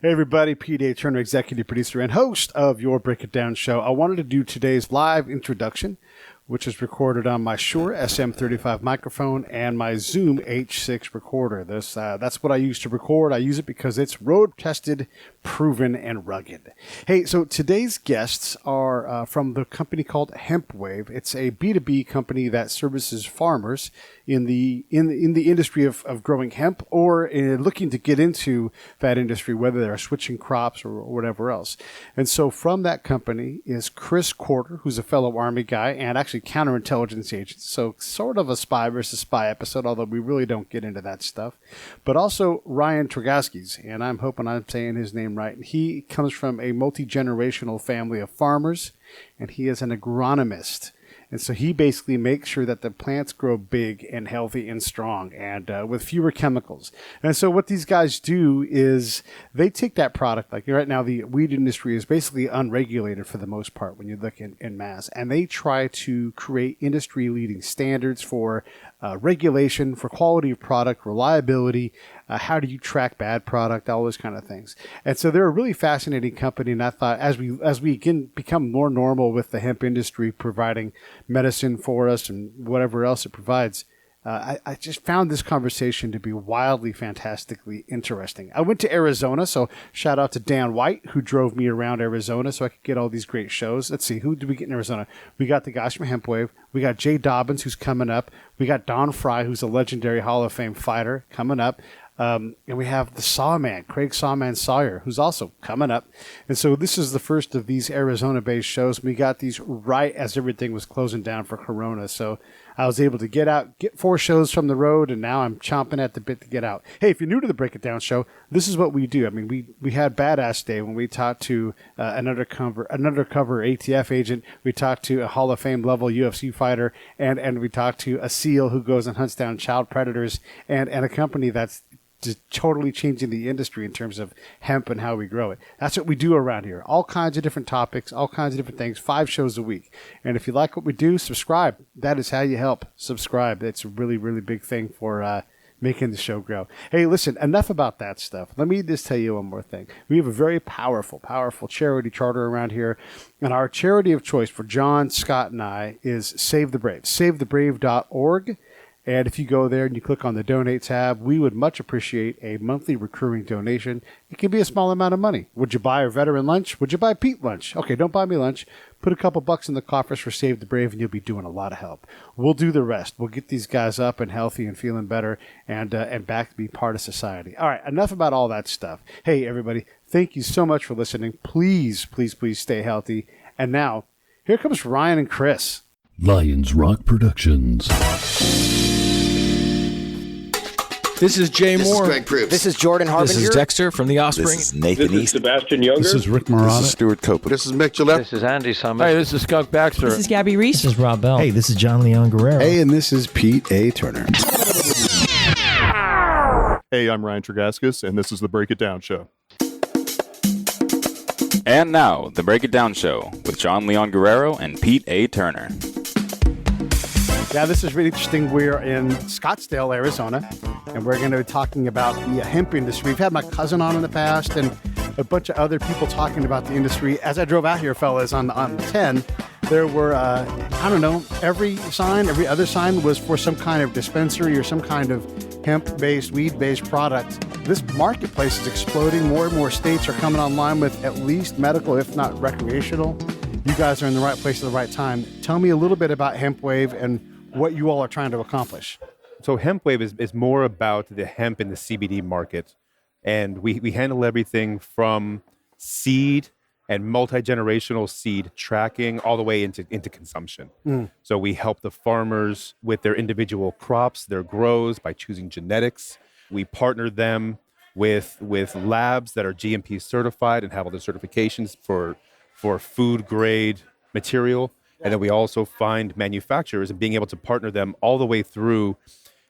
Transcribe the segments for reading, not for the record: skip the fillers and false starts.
Hey everybody, P.T. Turner, executive producer and host of your Break It Down show. I wanted to do today's live introduction, which is recorded on my Shure SM35 microphone and my Zoom H6 recorder. That's what I use to record. I use it because it's road-tested, proven, and rugged. Hey, so today's guests are from the company called HempWave. It's a B2B company that services farmers in the industry of growing hemp or looking to get into that industry, whether they're switching crops or whatever else. And so from that company is Kris Corter, who's a fellow Army guy and actually counterintelligence agent. So sort of a spy versus spy episode, although we really don't get into that stuff. But also Ryan Tregaskes, and I'm hoping I'm saying his name right. He comes from a multi-generational family of farmers, and he is an agronomist. And so he basically makes sure that the plants grow big and healthy and strong and with fewer chemicals. And so what these guys do is they take that product, like right now the weed industry is basically unregulated for the most part when you look in mass. And they try to create industry-leading standards for regulation, for quality of product, reliability, how do you track bad product, all those kind of things. And so they're a really fascinating company. And I thought as we again become more normal with the hemp industry providing medicine for us and whatever else it provides, I just found this conversation to be wildly, fantastically interesting. I went to Arizona, so shout out to Dan White, who drove me around Arizona so I could get all these great shows. Let's see, who did we get in Arizona? We got the guys from HempWave. We got Jay Dobbins, who's coming up. We got Don Fry, who's a legendary Hall of Fame fighter, coming up. And we have the Sawman, Craig Sawman Sawyer, who's also coming up. And so this is the first of these Arizona-based shows. We got these right as everything was closing down for Corona. So I was able to get out, get 4 shows from the road, and now I'm chomping at the bit to get out. Hey, if you're new to the Break It Down show, this is what we do. I mean, we had Badass Day when we talked to an undercover ATF agent. We talked to a Hall of Fame level UFC fighter, and we talked to a SEAL who goes and hunts down child predators, and a company that's just totally changing the industry in terms of hemp and how we grow it. That's what we do around here. All kinds of different topics, all kinds of different things, 5 shows a week. And if you like what we do, subscribe. That is how you help. Subscribe. That's a really, really big thing for making the show grow. Hey, listen, enough about that stuff. Let me just tell you one more thing. We have a very powerful, powerful charity charter around here. And our charity of choice for John, Scott, and I is Save the Brave. SaveTheBrave.org. And if you go there and you click on the donate tab, we would much appreciate a monthly recurring donation. It can be a small amount of money. Would you buy a veteran lunch? Would you buy Pete lunch? Okay, don't buy me lunch. Put a couple bucks in the coffers for Save the Brave and you'll be doing a lot of help. We'll do the rest. We'll get these guys up and healthy and feeling better and back to be part of society. All right, enough about all that stuff. Hey, everybody, thank you so much for listening. Please, please, please stay healthy. And now, here comes Ryan and Kris. Lions Rock Productions. This is Jay Moore. This is Greg Proops. This is Jordan Harbinger. This is Dexter from The Offspring. This is Nathan This is East. Sebastian Younger. This is Rick Marotta. This is Stuart Copeland. This is Mick Gillette. This is Andy Summers. Hey, this is Skunk Baxter. This is Gabby Reese. This is Rob Bell. Hey, this is John Leon Guerrero. Hey, and this is Pete A. Turner. Hey, I'm Ryan Tregaskes, and this is the Break It Down Show. And now, the Break It Down Show with John Leon Guerrero and Pete A. Turner. Yeah, this is really interesting. We're in Scottsdale, Arizona, and we're going to be talking about the hemp industry. We've had my cousin on in the past and a bunch of other people talking about the industry. As I drove out here, fellas, on 10, there were, every other sign was for some kind of dispensary or some kind of hemp-based, weed-based product. This marketplace is exploding. More and more states are coming online with at least medical, if not recreational. You guys are in the right place at the right time. Tell me a little bit about HempWave and what you all are trying to accomplish. So HempWave is more about the hemp and the CBD market. And we handle everything from seed and multi-generational seed tracking all the way into consumption. So we help the farmers with their individual crops, their grows by choosing genetics. We partner them with labs that are GMP certified and have all the certifications for food grade material. And then we also find manufacturers and being able to partner them all the way through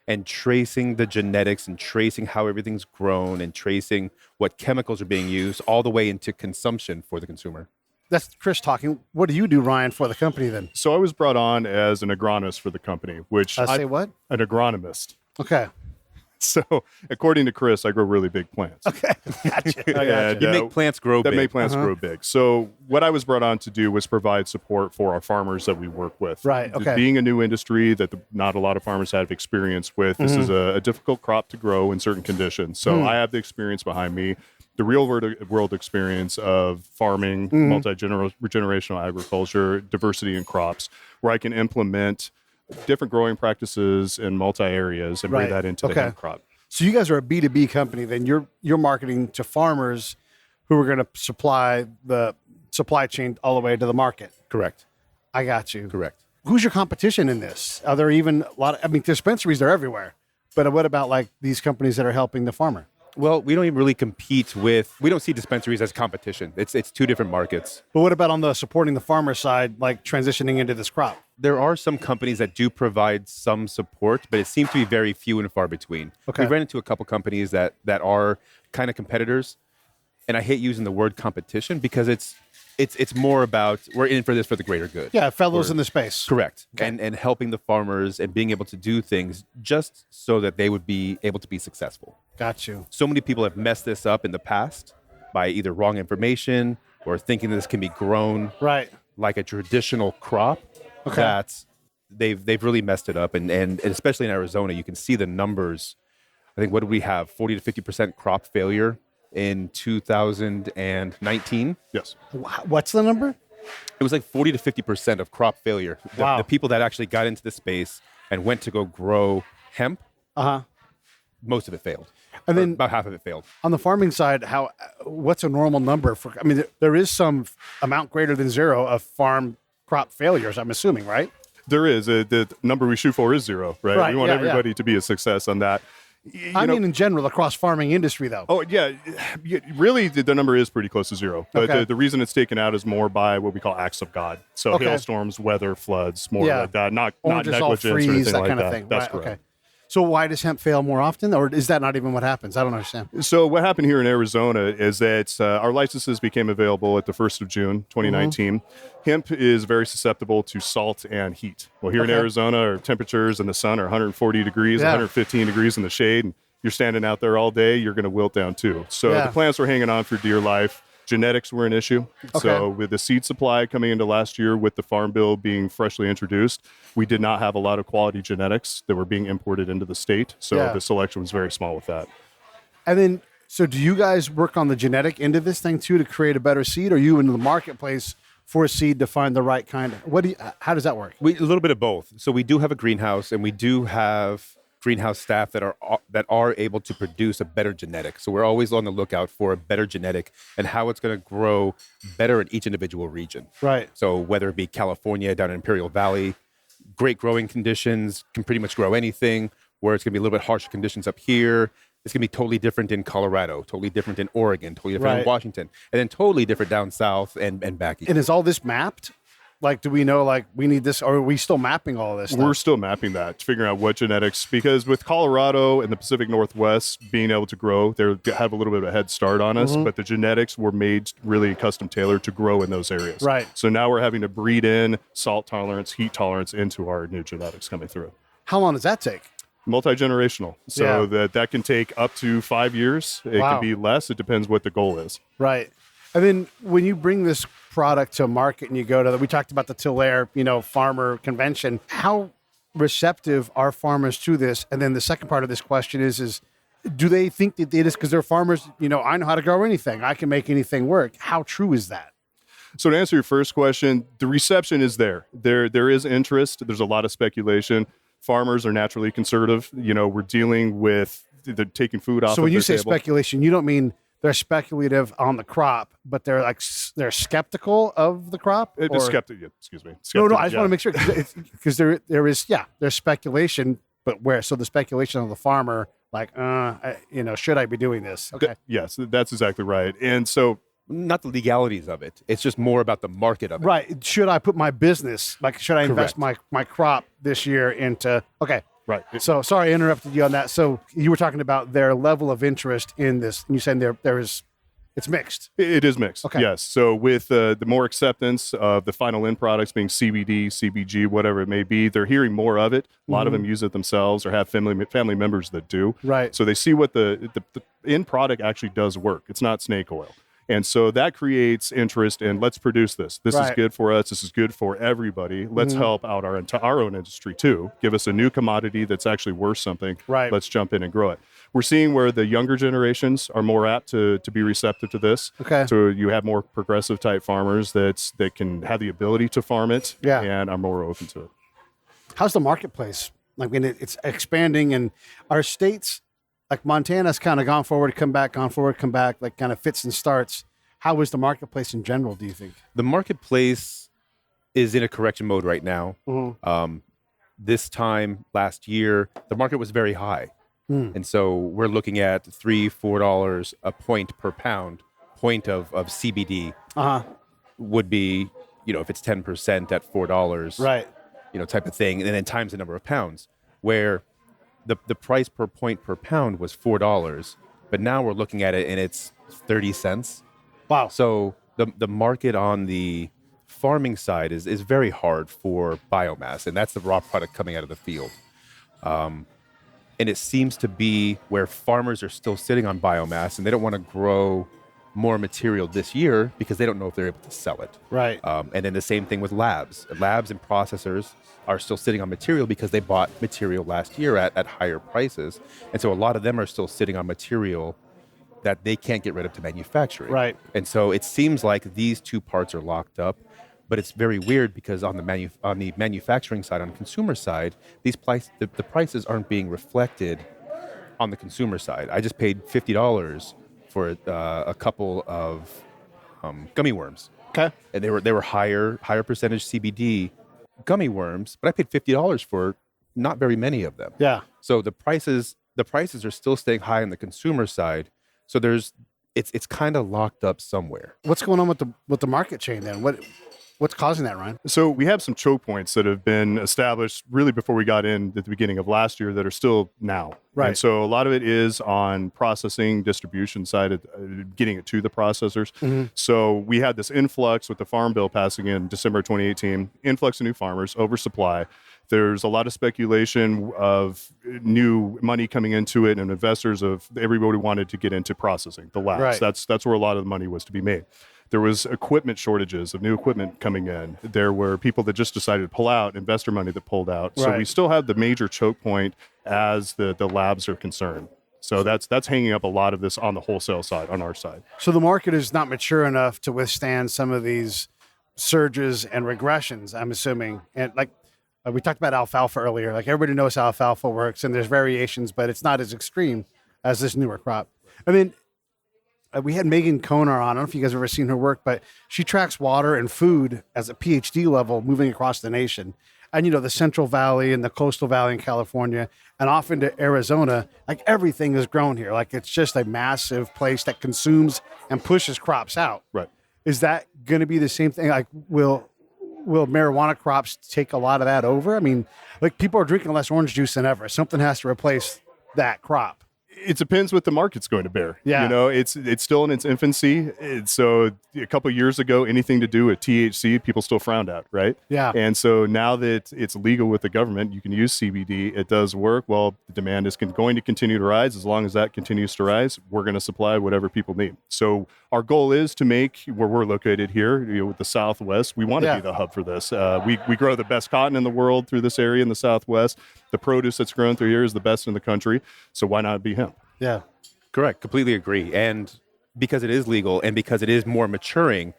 and tracing the genetics and tracing how everything's grown and tracing what chemicals are being used all the way into consumption for the consumer. That's Kris talking. What do you do, Ryan, for the company then? So I was brought on as an agronomist for the company, which say what? An agronomist. Okay. So, according to Kris, I grow really big plants. Okay, gotcha. And, You make plants grow that big. make plants grow big. So, what I was brought on to do was provide support for our farmers that we work with. Right, okay. Being a new industry that not a lot of farmers have experience with, this is a difficult crop to grow in certain conditions. So, I have the experience behind me, the real world experience of farming, multi-generational agriculture, diversity in crops, where I can implement different growing practices in multi areas and bring that into the hemp crop. So you guys are a B2B company, then you're marketing to farmers who are going to supply the supply chain all the way to the market. Correct. I got you. Correct. Who's your competition in this? Are there even a lot of, dispensaries are everywhere, but what about like these companies that are helping the farmer? Well, we don't even really compete with, we don't see dispensaries as competition. It's two different markets. But what about on the supporting the farmer side, like transitioning into this crop? There are some companies that do provide some support, but it seems to be very few and far between. Okay. We've ran into a couple companies that are kind of competitors, and I hate using the word competition because it's more about we're in for this for the greater good. Yeah, fellows in the space. Correct. Okay. And helping the farmers and being able to do things just so that they would be able to be successful. Got you. So many people have messed this up in the past by either wrong information or thinking this can be grown like a traditional crop. That they've really messed it up. And especially in Arizona, you can see the numbers. I think, what did we have? 40 to 50% crop failure in 2019. Yes. What's the number? It was like 40 to 50% of crop failure. The people that actually got into the space and went to go grow hemp, most of it failed. And then about half of it failed. On the farming side, what's a normal number for? I mean, there is some amount greater than zero of farm crop failures, I'm assuming, right? There is. The number we shoot for is zero, right? We want everybody to be a success on that. I mean, in general, across farming industry, though. Oh, yeah. Really, the number is pretty close to zero. But the reason it's taken out is more by what we call acts of God. So hailstorms, weather, floods, more like that. Not negligence or anything that like kind that. Of thing. That's right, correct. Okay. So why does hemp fail more often? Or is that not even what happens? I don't understand. So what happened here in Arizona is that our licenses became available at the 1st of June, 2019. Hemp is very susceptible to salt and heat. Well, here in Arizona, our temperatures in the sun are 140 degrees, 115 degrees in the shade. And you're standing out there all day, you're going to wilt down too. So the plants were hanging on for dear life. Genetics were an issue. So with the seed supply coming into last year, with the Farm Bill being freshly introduced, we did not have a lot of quality genetics that were being imported into the state. So the selection was very small with that. And then, so do you guys work on the genetic end of this thing too to create a better seed? Or are you in the marketplace for a seed to find the right kind? How does that work? A little bit of both. So we do have a greenhouse, and we do have greenhouse staff that are able to produce a better genetic. So we're always on the lookout for a better genetic and how it's going to grow better in each individual region. Right. So whether it be California down in Imperial Valley, great growing conditions, can pretty much grow anything, where it's going to be a little bit harsher conditions up here. It's going to be totally different in Colorado, totally different in Oregon, totally different in Washington, and then totally different down south and back east. And is all this mapped? Like, do we know, like, we need this, or are we still mapping all this stuff? We're still mapping that, figuring out what genetics, because with Colorado and the Pacific Northwest being able to grow, they have a little bit of a head start on us, but the genetics were made really custom tailored to grow in those areas. Right. So now we're having to breed in salt tolerance, heat tolerance into our new genetics coming through. How long does that take? Multi-generational. So that can take up to 5 years. It can be less. It depends what the goal is. Right. And then when you bring this product to market and you go to we talked about the Tillair, farmer convention, how receptive are farmers to this? And then the second part of this question is do they think that it is because they're farmers, I know how to grow anything. I can make anything work. How true is that? So to answer your first question, the reception is there. There is interest. There's a lot of speculation. Farmers are naturally conservative. We're dealing with taking food off. So when you say table. speculation, you don't mean they're speculative on the crop, but they're skeptical of the crop. Skeptical. No, I just want to make sure because there is there's speculation, but where? So the speculation of the farmer, should I be doing this? Okay. Yes, that's exactly right. And so, not the legalities of it. It's just more about the market of it. Right. Should I put my business, should I invest my crop this year into, okay. Right. So sorry I interrupted you on that. So you were talking about their level of interest in this. And you said there is It's mixed. It is mixed. Okay. Yes. So with the more acceptance of the final end products being CBD, CBG, whatever it may be, they're hearing more of it. A lot of them use it themselves or have family members that do. Right. So they see what the end product actually does work. It's not snake oil. And so that creates interest in let's produce this. This is good for us. This is good for everybody. Let's help out our own industry too. Give us a new commodity that's actually worth something. Right. Let's jump in and grow it. We're seeing where the younger generations are more apt to be receptive to this. Okay. So you have more progressive type farmers that can have the ability to farm it and are more open to it. How's the marketplace? Like when it's expanding, and our states, like Montana's kind of gone forward, come back, like kind of fits and starts. How is the marketplace in general, do you think? The marketplace is in a correction mode right now. This time last year, the market was very high. And so we're looking at $3-4 a point per pound of CBD would be, if it's 10% at $4, Right. Type of thing. And then times the number of pounds, where the price per point per pound was $4, but now we're looking at it and it's 30 cents. Wow. So the market on the farming side is very hard for biomass, and that's the raw product coming out of the field. And it seems to be where farmers are still sitting on biomass and they don't want to grow more material this year because they don't know if they're able to sell it. Right. And then the same thing with labs. Labs and processors are still sitting on material because they bought material last year at higher prices. And so a lot of them are still sitting on material that they can't get rid of to manufacturing. Right. And so it seems like these two parts are locked up, but it's very weird because on the manufacturing side, on the consumer side, the prices aren't being reflected on the consumer side. I just paid $50 for a couple of gummy worms. Okay. And they were higher percentage CBD gummy worms, but I paid $50 for not very many of them. Yeah. So the prices are still staying high on the consumer side. So it's kind of locked up somewhere. What's going on with the market chain then? What's causing that, Ryan? So we have some choke points that have been established really before we got in at the beginning of last year that are still now. Right. And so a lot of it is on processing, distribution side, of getting it to the processors. So we had this influx with the Farm Bill passing in December 2018, influx of new farmers, oversupply. There's a lot of speculation of new money coming into it and investors of everybody wanted to get into processing, the labs. Right. That's where a lot of the money was to be made. There was equipment shortages of new equipment coming in. There were people that just decided to pull out, investor money that pulled out. So Right. we still have the major choke point as the labs are concerned. So that's hanging up a lot of this on the wholesale side, on our side. So the market is not mature enough to withstand some of these surges and regressions, I'm assuming. And like we talked about alfalfa earlier. Like everybody knows how alfalfa works, and there's variations, but it's not as extreme as this newer crop. I mean, we had Megan Konar on. I don't know if you guys have ever seen her work, but she tracks water and food as a PhD level moving across the nation. And, the Central Valley and the Coastal Valley in California and off into Arizona, like everything is grown here. Like it's just a massive place that consumes and pushes crops out. Right. Is that going to be the same thing? Like, will marijuana crops take a lot of that over? I mean, like people are drinking less orange juice than ever. Something has to replace that crop. It depends what the market's going to bear. Yeah. It's still in its infancy. So a couple of years ago, anything to do with THC, people still frowned at, right? Yeah. And so now that it's legal with the government, you can use CBD. It does work. Well, the demand is going to continue to rise. As long as that continues to rise, we're going to supply whatever people need. So our goal is to make where we're located here, with the Southwest, we want to be the hub for this. We grow the best cotton in the world through this area in the Southwest. The produce that's grown through here is the best in the country. So why not be hemp? Yeah. Correct. Completely agree. And because it is legal and because it is more maturing,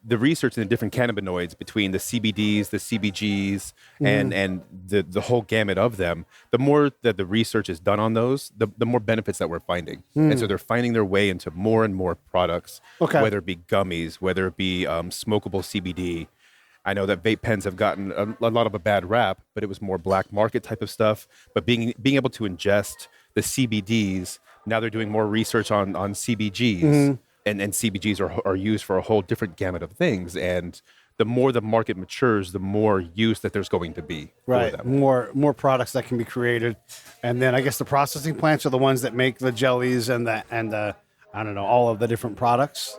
the research in the different cannabinoids between the CBDs, the CBGs, and the whole gamut of them, the more that the research is done on those, the more benefits that we're finding. And so they're finding their way into more and more products, whether it be gummies, whether it be smokable CBD. I know that vape pens have gotten a lot of a bad rap, but it was more black market type of stuff. But being able to ingest the CBDs, now they're doing more research on CBGs, and CBGs are used for a whole different gamut of things. And the more the market matures, the more use that there's going to be for them. More products that can be created. And then I guess the processing plants are the ones that make the jellies and the I don't know, all of the different products?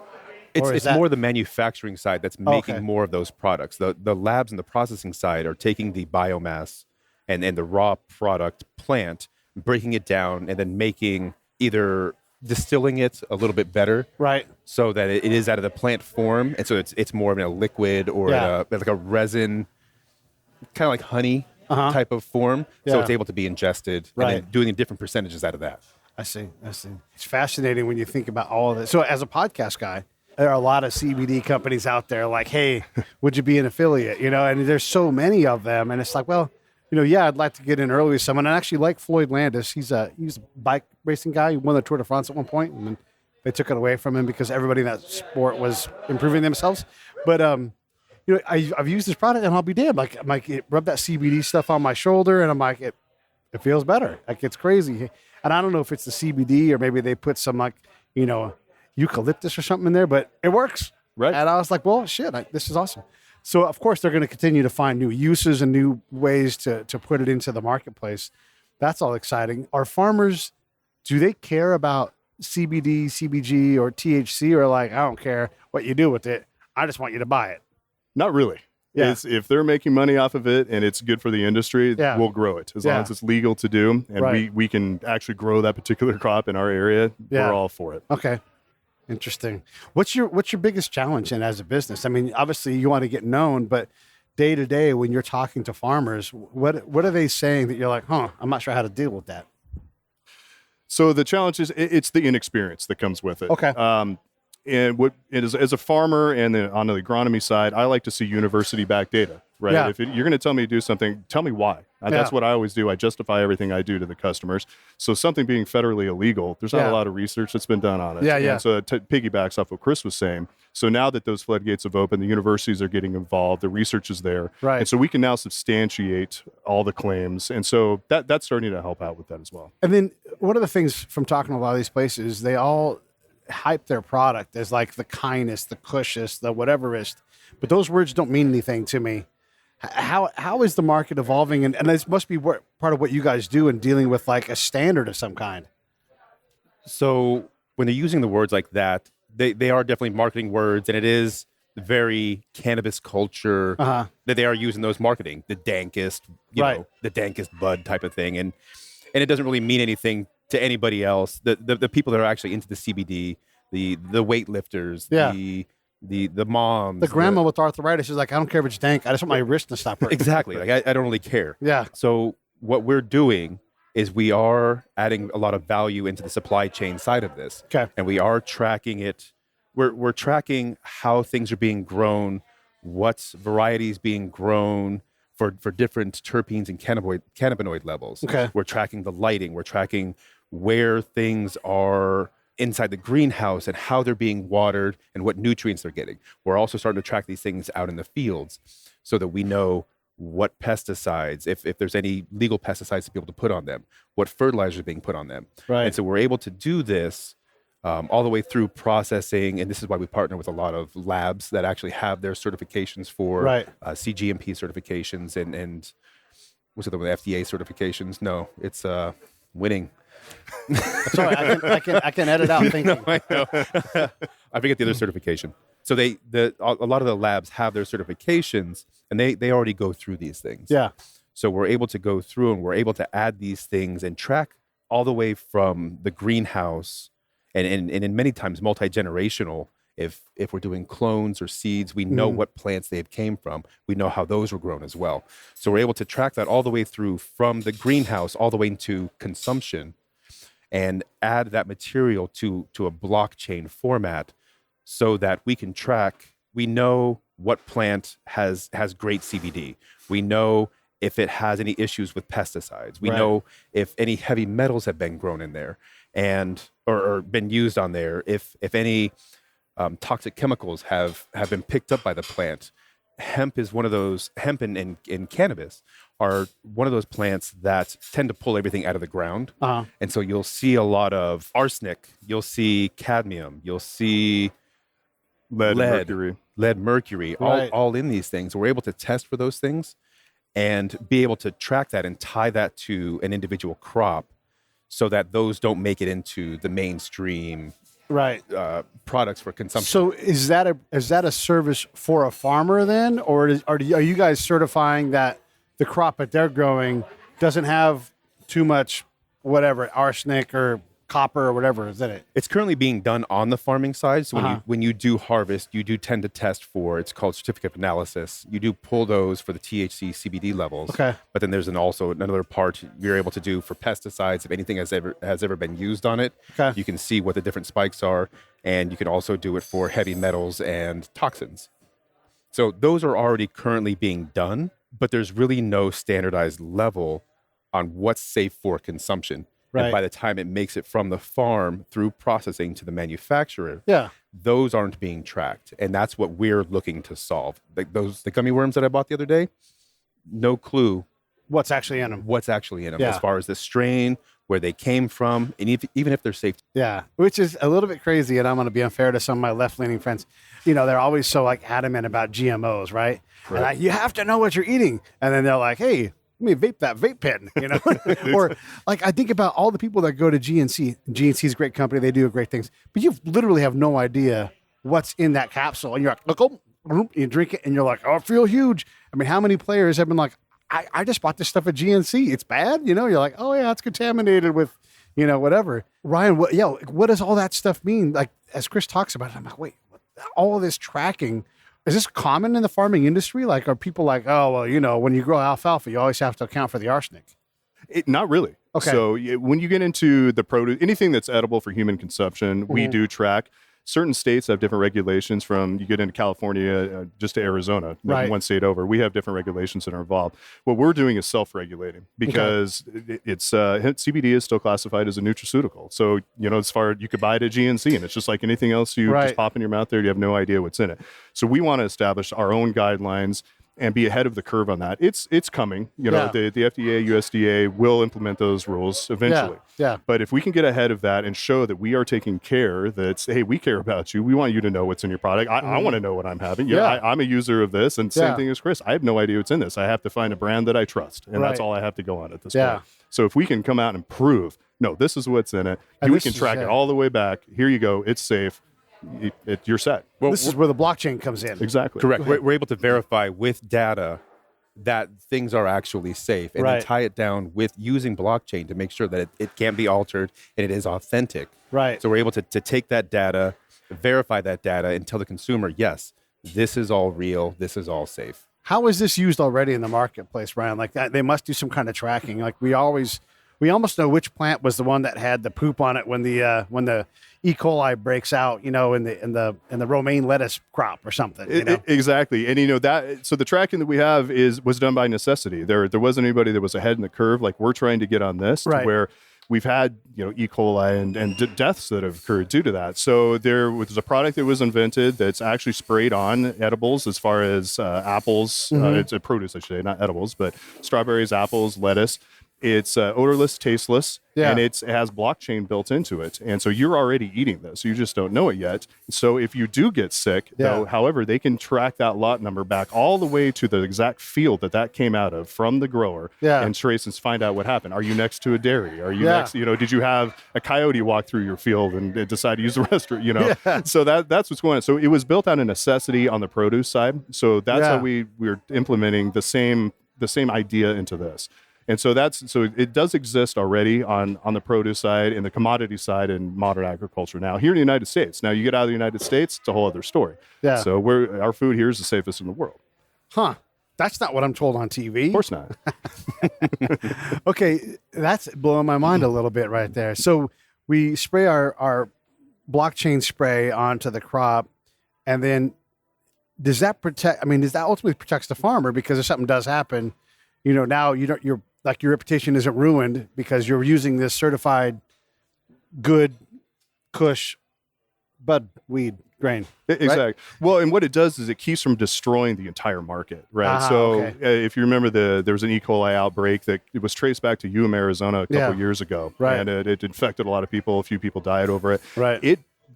Or is It's that- more the manufacturing side that's making Okay. more of those products. The labs and the processing side are taking the biomass and the raw product plant, breaking it down, and then making either distilling it a little bit better, Right. so that it is out of the plant form, and so it's more of a liquid or Yeah. like a resin, kind of like honey Uh-huh. type of form. So Yeah. it's able to be ingested, and Right. then doing different percentages out of that. I see. It's fascinating when you think about all of this. So as a podcast guy, there are a lot of CBD companies out there like, hey, would you be an affiliate? You know, and there's so many of them. And it's like, well, you know, yeah, I'd like to get in early with someone. I actually like Floyd Landis. He's a bike racing guy. He won the Tour de France at one point, and then they took it away from him because everybody in that sport was improving themselves. But you know, I've used this product, and I'll be damned. Like, I'm like, it rubbed that CBD stuff on my shoulder, and I'm like, it feels better. Like, it's crazy. And I don't know if it's the CBD or maybe they put some, like, you know, eucalyptus or something in there, but it works. Right. And I was like, well, shit, this is awesome. So of course they're going to continue to find new uses and new ways to put it into the marketplace. That's all exciting. Are farmers, do they care about CBD, CBG, or THC, or like, I don't care what you do with it. I just want you to buy it. Not really. Yeah. If they're making money off of it and it's good for the industry, Yeah. we'll grow it as long Yeah. as it's legal to do, and Right. we can actually grow that particular crop in our area. Yeah. We're all for it. Okay. Interesting. What's your biggest challenge in as a business? I mean, obviously you want to get known, but day to day when you're talking to farmers, what are they saying that you're like, I'm not sure how to deal with that? So the challenge is it's the inexperience that comes with it. Okay. And what it is, as a farmer and then on the agronomy side, I like to see university-backed data, right? Yeah. If you're going to tell me to do something, tell me why. That's Yeah. what I always do. I justify everything I do to the customers. So something being federally illegal, there's not Yeah. a lot of research that's been done on it. Yeah, yeah. And so it piggybacks off what Kris was saying. So now that those floodgates have opened, the universities are getting involved, the research is there. Right. And so we can now substantiate all the claims. And so that's starting to help out with that as well. And then one of the things from talking to a lot of these places, they all hype their product as like the kindest, the cushest, the whateverest. But those words don't mean anything to me. How is the market evolving? And this must be part of what you guys do in dealing with like a standard of some kind. So when they're using the words like that, they are definitely marketing words, and it is very cannabis culture Uh-huh. that they are using those marketing, the dankest, Right. the dankest bud type of thing. And it doesn't really mean anything to anybody else. The people that are actually into the CBD, the weightlifters, Yeah. the moms, The grandma with arthritis is like, I don't care if it's dank. I just want my wrist to stop hurting. exactly. Like I don't really care. Yeah. So what we're doing is we are adding a lot of value into the supply chain side of this. Okay. And we are tracking it. We're tracking how things are being grown, what varieties being grown for different terpenes and cannabinoid levels. Okay. We're tracking the lighting. We're tracking where things are inside the greenhouse and how they're being watered and what nutrients they're getting. We're also starting to track these things out in the fields so that we know what pesticides, if there's any legal pesticides to be able to put on them, what fertilizers are being put on them. Right. And so we're able to do this all the way through processing. And this is why we partner with a lot of labs that actually have their certifications for Right. CGMP certifications and what's the other one, FDA certifications? No, it's winning. Sorry, I can edit out thinking. I know. I forget the other certification. So a lot of the labs have their certifications, and they already go through these things. Yeah. So we're able to go through and we're able to add these things and track all the way from the greenhouse and in many times multi-generational. If we're doing clones or seeds, we know what plants they came from. We know how those were grown as well. So we're able to track that all the way through from the greenhouse all the way into consumption and add that material to a blockchain format so that we can track. We know what plant has great CBD. We know if it has any issues with pesticides. We Right. know if any heavy metals have been grown in there and or been used on there. If any toxic chemicals have been picked up by the plant. Hemp is one of those. Hemp and cannabis are one of those plants that tend to pull everything out of the ground. Uh-huh. And so you'll see a lot of arsenic, you'll see cadmium, you'll see Lead, Lead. mercury. mercury, Right. all in these things. We're able to test for those things and be able to track that and tie that to an individual crop so that those don't make it into the mainstream Right. products for consumption. So is that a service for a farmer then, or are you guys certifying that the crop that they're growing doesn't have too much whatever arsenic or copper or whatever is in it? It's currently being done on the farming side. So when you do harvest, you do tend to test for, it's called certificate of analysis. You do pull those for the THC, CBD levels. Okay. But then there's also another part you're able to do for pesticides. If anything has ever been used on it, Okay. you can see what the different spikes are. And you can also do it for heavy metals and toxins. So those are already currently being done, but there's really no standardized level on what's safe for consumption. Right. And by the time it makes it from the farm through processing to the manufacturer, Yeah. those aren't being tracked. And that's what we're looking to solve. Like the gummy worms that I bought the other day, no clue What's actually in them? what's actually in them Yeah. as far as the strain, where they came from, and even if they're safe. Yeah, which is a little bit crazy, and I'm going to be unfair to some of my left-leaning friends. You know, they're always so like adamant about GMOs, right? And you have to know what you're eating, and then they're like, "Hey, let me vape that vape pen," you know? Or like I think about all the people that go to GNC. GNC is a great company; they do great things, but you literally have no idea what's in that capsule, and you're like, "Look, you drink it, and you're like, oh, I feel huge." I mean, how many players have been like, I just bought this stuff at GNC. It's bad. You know, you're like, oh yeah, it's contaminated with, you know, whatever. Ryan, what does all that stuff mean? Like, as Kris talks about it, I'm like, wait, all of this tracking, is this common in the farming industry? Like, are people like, oh, well, you know, when you grow alfalfa, you always have to account for the arsenic? Not really. Okay. So when you get into the produce, anything that's edible for human consumption, we do track. Certain states have different regulations. From you get into California just to Arizona, Right. one state over, we have different regulations that are involved. What we're doing is self-regulating because it's CBD is still classified as a nutraceutical. So you know, as far you could buy it at GNC, and it's just like anything else you Right. just pop in your mouth there. You have no idea what's in it. So we want to establish our own guidelines and be ahead of the curve on that. It's coming. You know, Yeah. the FDA, USDA will implement those rules eventually. Yeah. But if we can get ahead of that and show that we are taking care, that hey, we care about you. We want you to know what's in your product. I want to know what I'm having. You know, Yeah. I'm a user of this, and same Yeah. thing as Kris. I have no idea what's in this. I have to find a brand that I trust, and that's Right. all I have to go on at this Yeah. point. So if we can come out and prove, no, this is what's in it, And we this can is track it. it all the way back. Here you go. It's safe. You're set. Well, This is where the blockchain comes in. Exactly. correct. We're able to verify with data that things are actually safe, and Right. then tie it down with using blockchain to make sure that it can be altered and it is authentic. Right. So we're able to take that data, verify that data, and tell the consumer, yes, this is all real, this is all safe. How is this used already in the marketplace, Ryan? Like that, they must do some kind of tracking. Like we almost know which plant was the one that had the poop on it when the E. coli breaks out, you know, in the romaine lettuce crop or something. You know? Exactly. And you know that, so the tracking that we have was done by necessity. There wasn't anybody that was ahead in the curve. Like we're trying to get on this to Right. where we've had, you know, E. coli and deaths that have occurred due to that. So there was a product that was invented that's actually sprayed on edibles as far as apples. It's a produce, I should say, not edibles, but strawberries, apples, lettuce. It's odorless, tasteless, Yeah. and it has blockchain built into it. And so you're already eating this. You just don't know it yet. So if you do get sick, though, however, they can track that lot number back all the way to the exact field that came out of from the grower and trace and find out what happened. Are you next to a dairy? Are you next, you know, did you have a coyote walk through your field and decide to use the restroom, you know? So that's what's going on. So it was built out of necessity on the produce side. So that's how we're implementing the same idea into this. And so it does exist already on the produce side and the commodity side in modern agriculture now here in the United States. Now you get out of the United States, it's a whole other story. Yeah. So our food here is the safest in the world. Huh. That's not what I'm told on TV. Of course not. Okay, that's blowing my mind a little bit right there. So we spray our blockchain spray onto the crop, and then does that protect? I mean, does that ultimately protects the farmer because if something does happen, you know, now your reputation isn't ruined because you're using this certified good Kush bud weed grain. Exactly. Right? Well, and what it does is it keeps from destroying the entire market, right? If you remember, there was an E. coli outbreak that it was traced back to Yuma, Arizona a couple years ago, Right. and it infected a lot of people. A few people died over it. Right.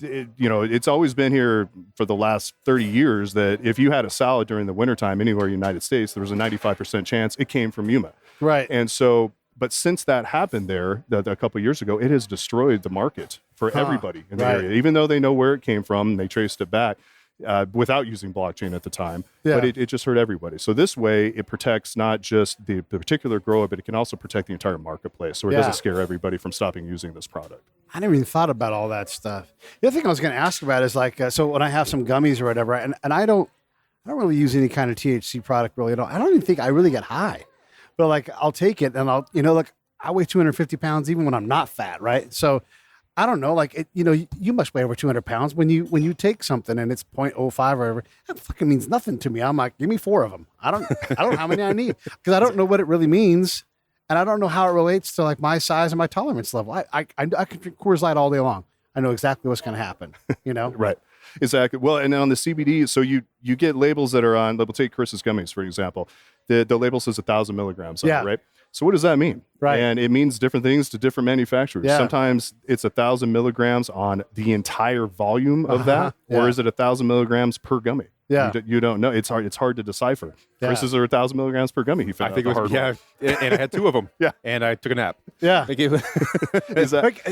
You know, it's always been here for the last 30 years that if you had a salad during the wintertime anywhere in the United States, there was a 95% chance it came from Yuma. Right. And so But since that happened there a couple of years ago, it has destroyed the market for everybody in the area, even though they know where it came from. They traced it back without using blockchain at the time, but it just hurt everybody. So this way, it protects not just the particular grower, but it can also protect the entire marketplace. So it doesn't scare everybody from stopping using this product. I never even thought about all that stuff. The other thing I was going to ask about is like, so when I have some gummies or whatever, and I don't really use any kind of THC product really at all. I don't even think I really get high, but like I'll take it and I'll, look, I weigh 250 pounds even when I'm not fat, right? So I don't know, like, you must weigh over 200 pounds when you take something and it's 0.05 or whatever. That fucking means nothing to me. I'm like, give me 4 of them. I don't know how many I need because I don't know what it really means. And I don't know how it relates to like my size and my tolerance level. I can drink Coors Light all day long. I know exactly what's going to happen, Right. Exactly. Well, and on the CBD, so you get labels that are on, we'll take Chris's gummies, for example. The label says 1,000 milligrams on it, right? So what does that mean? Right. And it means different things to different manufacturers. Yeah. Sometimes it's 1,000 milligrams on the entire volume of that, or is it 1,000 milligrams per gummy? Yeah. You don't know. It's hard to decipher. Chris's are 1,000 milligrams per gummy. He found I think out it the was, hard way. and I had 2 of them. Yeah. And I took a nap. Yeah. Thank you.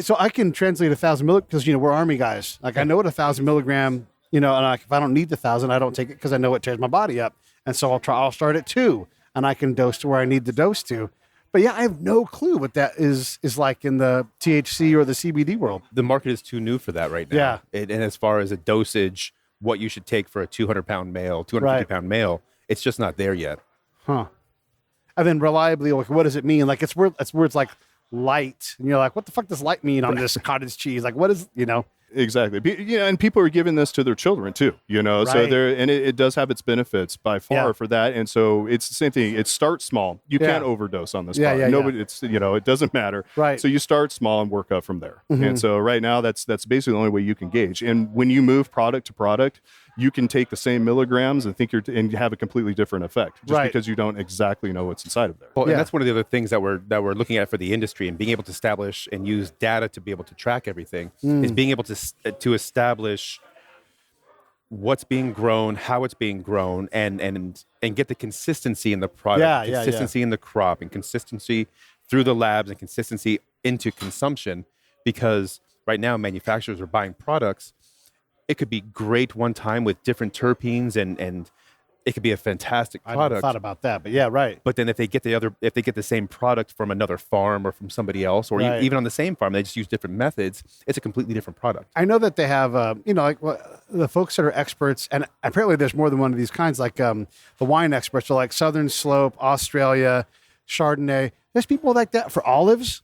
So I can translate 1,000 milligrams because, we're Army guys. Like I know what 1,000 milligram, and like if I don't need the 1,000, I don't take it because I know it tears my body up. And so I'll start at 2 and I can dose to where I need the dose to. But yeah, I have no clue what that is like in the THC or the CBD world. The market is too new for that right now. Yeah. And as far as a dosage, what you should take for a 200-pound male, 250-pound male, it's just not there yet. Huh. And then reliably, like, what does it mean? Like, it's words like light. And you're like, what the fuck does light mean on this cottage cheese? Like, what is, Exactly. And people are giving this to their children too, so it does have its benefits by far for that. And so it's the same thing. It starts small. You can't overdose on this product. Nobody, it's, it doesn't matter. Right. So you start small and work up from there. And so right now that's basically the only way you can gauge. And when you move product to product, you can take the same milligrams and and have a completely different effect just because you don't exactly know what's inside of there. Well, and that's one of the other things that we're looking at for the industry and being able to establish and use data to be able to track everything is being able to establish what's being grown, how it's being grown, and get the consistency in the product, consistency in the crop, and consistency through the labs, and consistency into consumption. Because right now manufacturers are buying products. It could be great one time with different terpenes and it could be a fantastic product. I never thought about that, but yeah, right. But then if they get the same product from another farm or from somebody else, or even on the same farm, they just use different methods, it's a completely different product. I know that they have, the folks that are experts, and apparently there's more than one of these kinds, like the wine experts are like Southern Slope, Australia, Chardonnay. There's people like that for olives,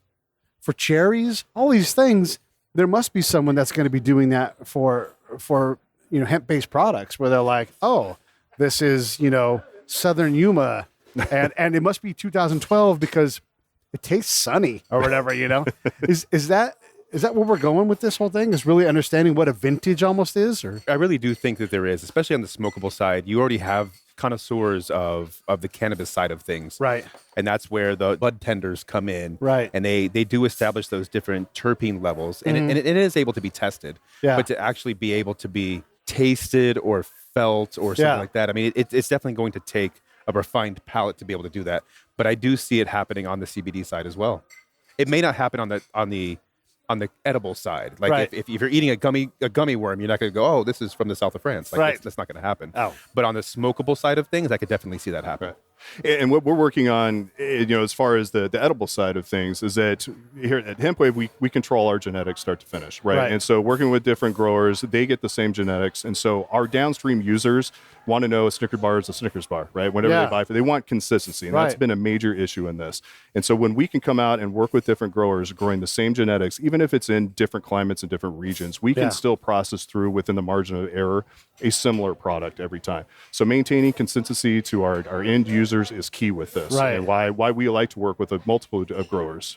for cherries, all these things. There must be someone that's going to be doing that for hemp-based products where they're like, oh, this is, Southern Yuma, and it must be 2012 because it tastes sunny or whatever, Is that where we're going with this whole thing? Is really understanding what a vintage almost is? Or I really do think that there is, especially on the smokable side. You already have connoisseurs of the cannabis side of things. Right. And that's where the bud tenders come in. Right. And they do establish those different terpene levels. And, it is able to be tested. Yeah. But to actually be able to be tasted or felt or something like that, I mean, it's definitely going to take a refined palate to be able to do that. But I do see it happening on the CBD side as well. It may not happen on the edible side. Like if you're eating a gummy worm, you're not going to go, oh, this is from the south of France. Like that's not going to happen. Oh. But on the smokable side of things, I could definitely see that happen. Right. And what we're working on, as far as the edible side of things, is that here at HempWave, we control our genetics start to finish, right? And so working with different growers, they get the same genetics. And so our downstream users want to know a Snickers bar is a Snickers bar, right? Whenever they buy, they want consistency. And that's been a major issue in this. And so when we can come out and work with different growers growing the same genetics, even if it's in different climates and different regions, we can still process through within the margin of error a similar product every time. So maintaining consistency to our end users is key with this, and why we like to work with a multiple of growers.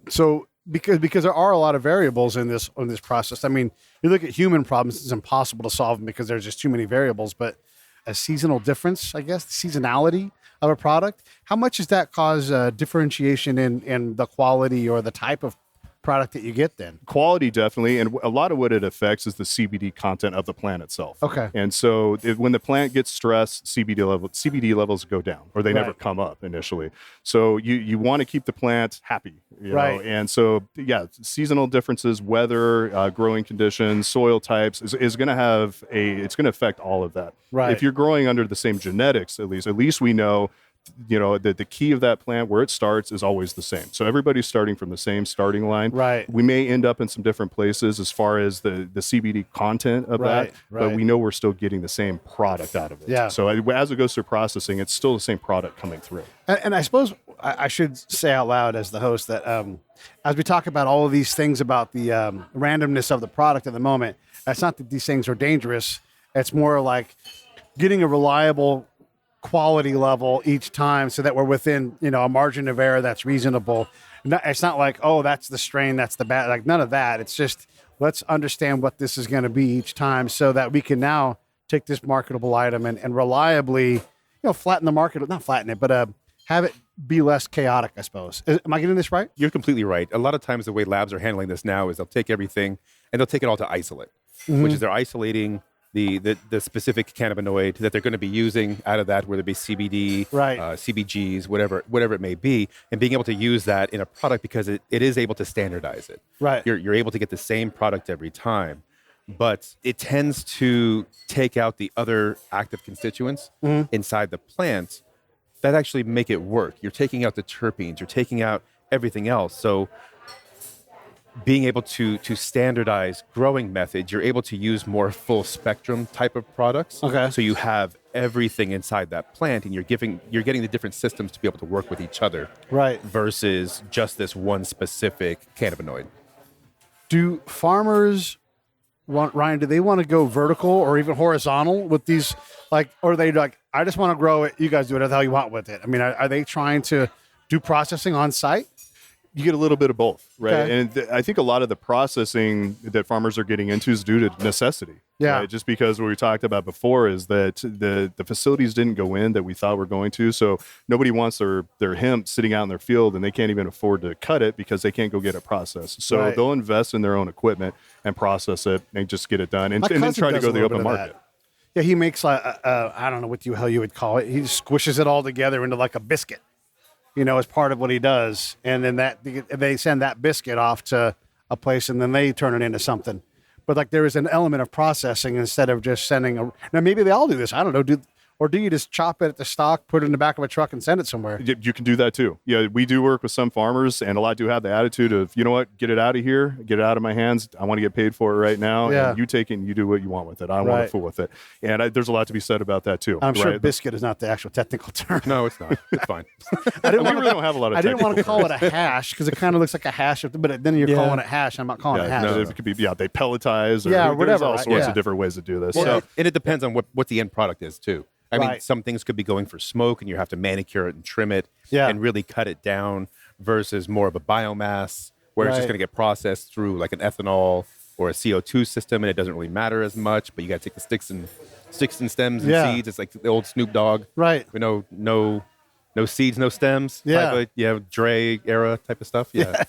So because there are a lot of variables in this process. I mean, you look at human problems; it's impossible to solve them because there's just too many variables. But a seasonal difference, I guess, the seasonality of a product, how much does that cause differentiation in the quality or the type of product that you get then? Quality, definitely. And a lot of what it affects is the CBD content of the plant itself. Okay. And so when the plant gets stressed, CBD levels go down, or they Right. never come up initially. So you want to keep the plant happy, you Right. know? And so, yeah, seasonal differences, weather, growing conditions, soil types is going to it's going to affect all of that. Right. If you're growing under the same genetics, at least we know, you know, that the key of that plant, where it starts, is always the same. So everybody's starting from the same starting line. Right. We may end up in some different places as far as the CBD content of Right, that, right. but we know we're still getting the same product out of it. Yeah. So as it goes through processing, it's still the same product coming through. And I suppose I should say out loud as the host that as we talk about all of these things about the randomness of the product at the moment, it's not that these things are dangerous. It's more like getting a reliable quality level each time so that we're within, you know, a margin of error that's reasonable. It's not like, oh, that's the strain, that's the bad, like none of that. It's just, let's understand what this is going to be each time so that we can now take this marketable item and reliably, you know, flatten the market, not flatten it, but have it be less chaotic, I suppose. Am I getting this right? You're completely right. A lot of times the way labs are handling this now is they'll take everything and they'll take it all to isolate, which is they're isolating the specific cannabinoid that they're going to be using out of that, whether it be CBD, Right. CBGs, whatever it may be, and being able to use that in a product because it is able to standardize it. Right. You're able to get the same product every time, but it tends to take out the other active constituents inside the plant that actually make it work. You're taking out the terpenes, you're taking out everything else. So being able to standardize growing methods, you're able to use more full spectrum type of products. Okay. So you have everything inside that plant, and you're getting the different systems to be able to work with each other. Right. Versus just this one specific cannabinoid. Do farmers Ryan, do they want to go vertical or even horizontal with these, like, or are they like, I just want to grow it, you guys do whatever the hell you want with it? I mean, are they trying to do processing on site? You get a little bit of both, right? Okay. And I think a lot of the processing that farmers are getting into is due to necessity. Yeah. Right? Just because what we talked about before is that the facilities didn't go in that we thought were going to. So nobody wants their hemp sitting out in their field and they can't even afford to cut it because they can't go get it processed. So Right. they'll invest in their own equipment and process it and just get it done and My then cousin try to does go a to the little open bit of market. that. Yeah, he makes like, I don't know what the hell you would call it. He squishes it all together into like a biscuit, you know, as part of what he does. And then they send that biscuit off to a place and then they turn it into something. But like there is an element of processing instead of just sending now maybe they all do this. I don't know. Or do you just chop it at the stock, put it in the back of a truck and send it somewhere? You can do that too. Yeah, we do work with some farmers, and a lot do have the attitude of, you know what, get it out of here, get it out of my hands. I want to get paid for it right now. Yeah. And you take it and you do what you want with it. I don't want Right. to fool with it. And there's a lot to be said about that too. I'm sure right? biscuit is not the actual technical term. No, it's not. It's fine. I didn't We want really don't have a lot of I didn't want to technical call it a hash because it kind of looks like a hash, but then you're Yeah. calling it hash. I'm not calling it hash. No, it could be, they pelletize. Or Yeah, there's whatever, all right? sorts Yeah. of different ways to do this. Well, So, and it depends on what the end product is too. I mean, Right. some things could be going for smoke, and you have to manicure it and trim it, Yeah. and really cut it down. Versus more of a biomass, where it's Right. just going to get processed through like an ethanol or a CO2 system, and it doesn't really matter as much. But you got to take the sticks and stems and Yeah. seeds. It's like the old Snoop Dogg, Right. You know, no seeds, no stems. Yeah. type of, Dre era type of stuff. Yeah.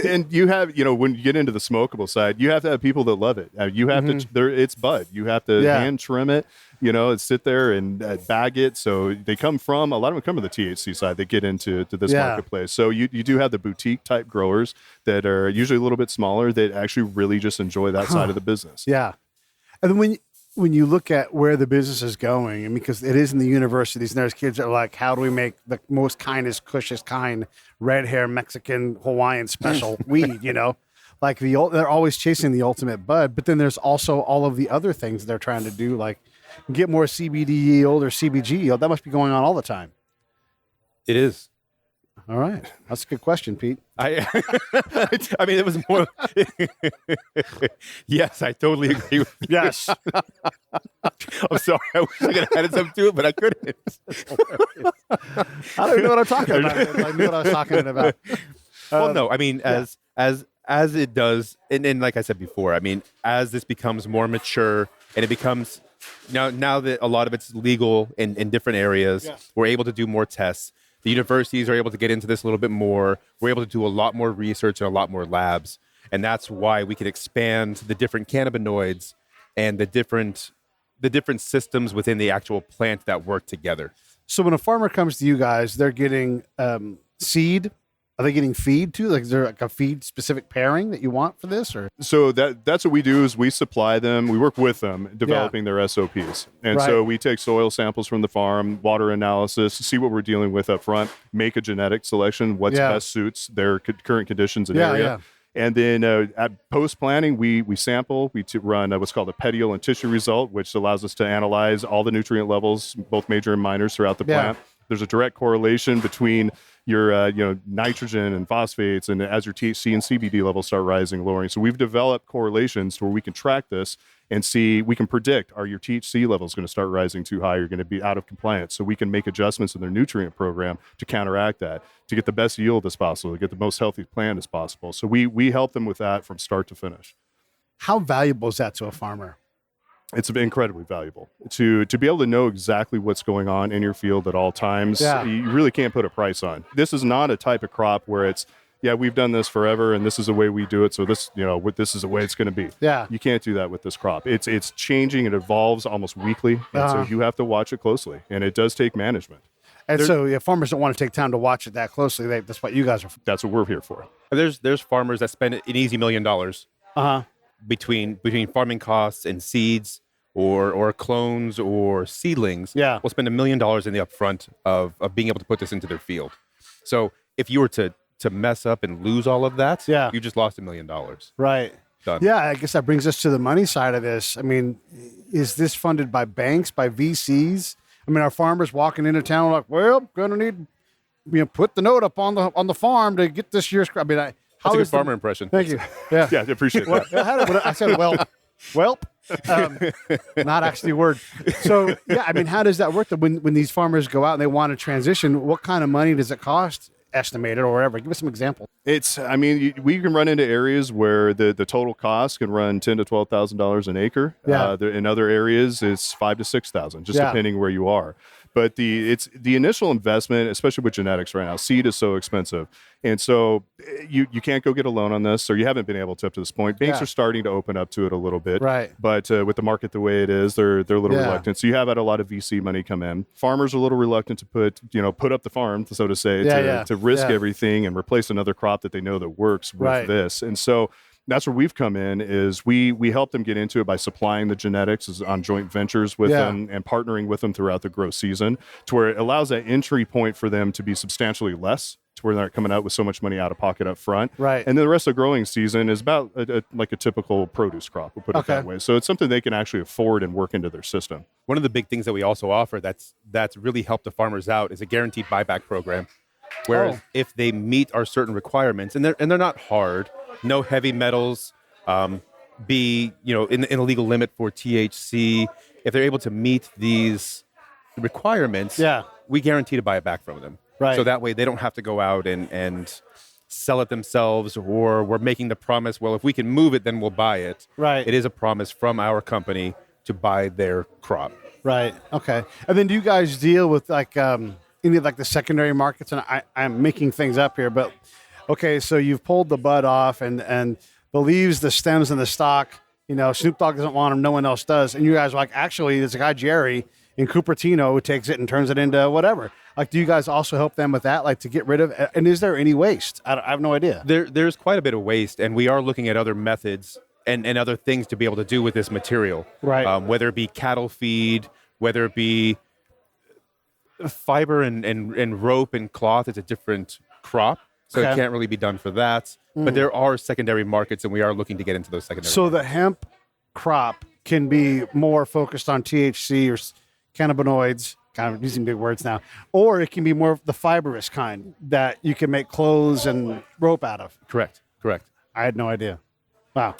and you have, when you get into the smokable side, you have to have people that love it. You have it's bud. You have to Yeah. hand trim it, and sit there and bag it. So a lot of them come from the THC side. They get into this Yeah. marketplace. So you do have the boutique type growers that are usually a little bit smaller that actually really just enjoy that side of the business. Yeah. And then when you look at where the business is going, and because it is in the universities, and there's kids that are like, how do we make the most kindest, cushest kind red hair Mexican Hawaiian special weed, Like they're always chasing the ultimate bud, but then there's also all of the other things they're trying to do, like get more CBD yield or CBG yield. That must be going on all the time. It is. All right. That's a good question, Pete. I mean, it was more. Yes, I totally agree with you. Yes. I'm sorry. I wish I could have added something to it, but I couldn't. I don't even know what I'm talking about. I knew what I was talking about. Well, no, I mean, as it does, and like I said before, I mean, as this becomes more mature and it becomes now that a lot of it's legal in different areas, Yeah. we're able to do more tests. The universities are able to get into this a little bit more. We're able to do a lot more research and a lot more labs. And that's why we can expand the different cannabinoids and the different systems within the actual plant that work together. So when a farmer comes to you guys, they're getting seed. Are they getting feed too? Like, is there like a feed specific pairing that you want for this, or? So that's what we do is we supply them. We work with them developing their SOPs. And so we take soil samples from the farm, water analysis, see what we're dealing with up front, make a genetic selection, what's best suits their current conditions and area. And then at post-planting, we sample, run what's called a petiole and tissue result, which allows us to analyze all the nutrient levels, both major and minors throughout the plant. There's a direct correlation between your nitrogen and phosphates, and as your THC and CBD levels start rising, lowering. So we've developed correlations where we can track this and see, we can predict, are your THC levels going to start rising too high? You're going to be out of compliance. So we can make adjustments in their nutrient program to counteract that, to get the best yield as possible, to get the most healthy plant as possible. So we help them with that from start to finish. How valuable is that to a farmer? It's incredibly valuable to be able to know exactly what's going on in your field at all times. You really can't put a price on. This is not a type of crop where it's, we've done this forever and this is the way we do it. So this, this is the way it's going to be. You can't do that with this crop. It's changing. It evolves almost weekly. And so you have to watch it closely, and it does take management. And so farmers don't want to take time to watch it that closely. That's what you guys are. That's what we're here for. There's farmers that spend an easy $1 million between farming costs and seeds or clones or seedlings. We'll spend $1 million in the upfront of being able to put this into their field. So if you were to mess up and lose all of that, you just lost $1 million. Right. Done. Yeah, I guess that brings us to the money side of this. I mean, is this funded by banks, by VCs? I mean, are farmers walking into town like, well, going to need, put the note up on the farm to get this year's crop? I mean, that's a good farmer impression. Thank you. Yeah, I appreciate that. I said, welp. Not actually a word. So, I mean, how does that work? When these farmers go out and they want to transition, what kind of money does it cost, estimated or whatever? Give us some examples. We can run into areas where the total cost can run $10,000 to $12,000 an acre. In other areas, it's $5,000 to $6,000, just depending where you are. But the initial investment, especially with genetics right now, seed is so expensive. And so you can't go get a loan on this, or you haven't been able to up to this point. Banks are starting to open up to it a little bit. Right. But with the market the way it is, they're a little reluctant. So you have had a lot of VC money come in. Farmers are a little reluctant to put up the farm, so to say, to risk everything and replace another crop that they know that works with this. And so that's where we've come in, is we help them get into it by supplying the genetics on joint ventures with them and partnering with them throughout the growth season, to where it allows that entry point for them to be substantially less, to where they're not coming out with so much money out of pocket up front. Right. And then the rest of the growing season is about like a typical produce crop, we'll put it that way. So it's something they can actually afford and work into their system. One of the big things that we also offer that's really helped the farmers out is a guaranteed buyback program. Whereas if they meet our certain requirements, and they're not hard, no heavy metals, be in a legal limit for THC. If they're able to meet these requirements, we guarantee to buy it back from them. Right. So that way they don't have to go out and sell it themselves, or we're making the promise, well, if we can move it, then we'll buy it. Right. It is a promise from our company to buy their crop. Right. Okay. And then do you guys deal with any of the secondary markets? And I'm making things up here, but okay, so you've pulled the bud off and the leaves, the stems, and the stalk, Snoop Dogg doesn't want them, no one else does. And you guys are like, actually, there's a guy, Jerry, in Cupertino, who takes it and turns it into whatever. Like, do you guys also help them with that, like to get rid of, and is there any waste? I have no idea. There's quite a bit of waste, and we are looking at other methods and other things to be able to do with this material. Right. Whether it be cattle feed, whether it be fiber and rope and cloth, it's a different crop. So it can't really be done for that. But there are secondary markets, and we are looking to get into those secondary So markets. the hemp crop can be more focused on THC or cannabinoids, kind of using big words now, or it can be more of the fibrous kind that you can make clothes and rope out of. Correct. I had no idea. Wow.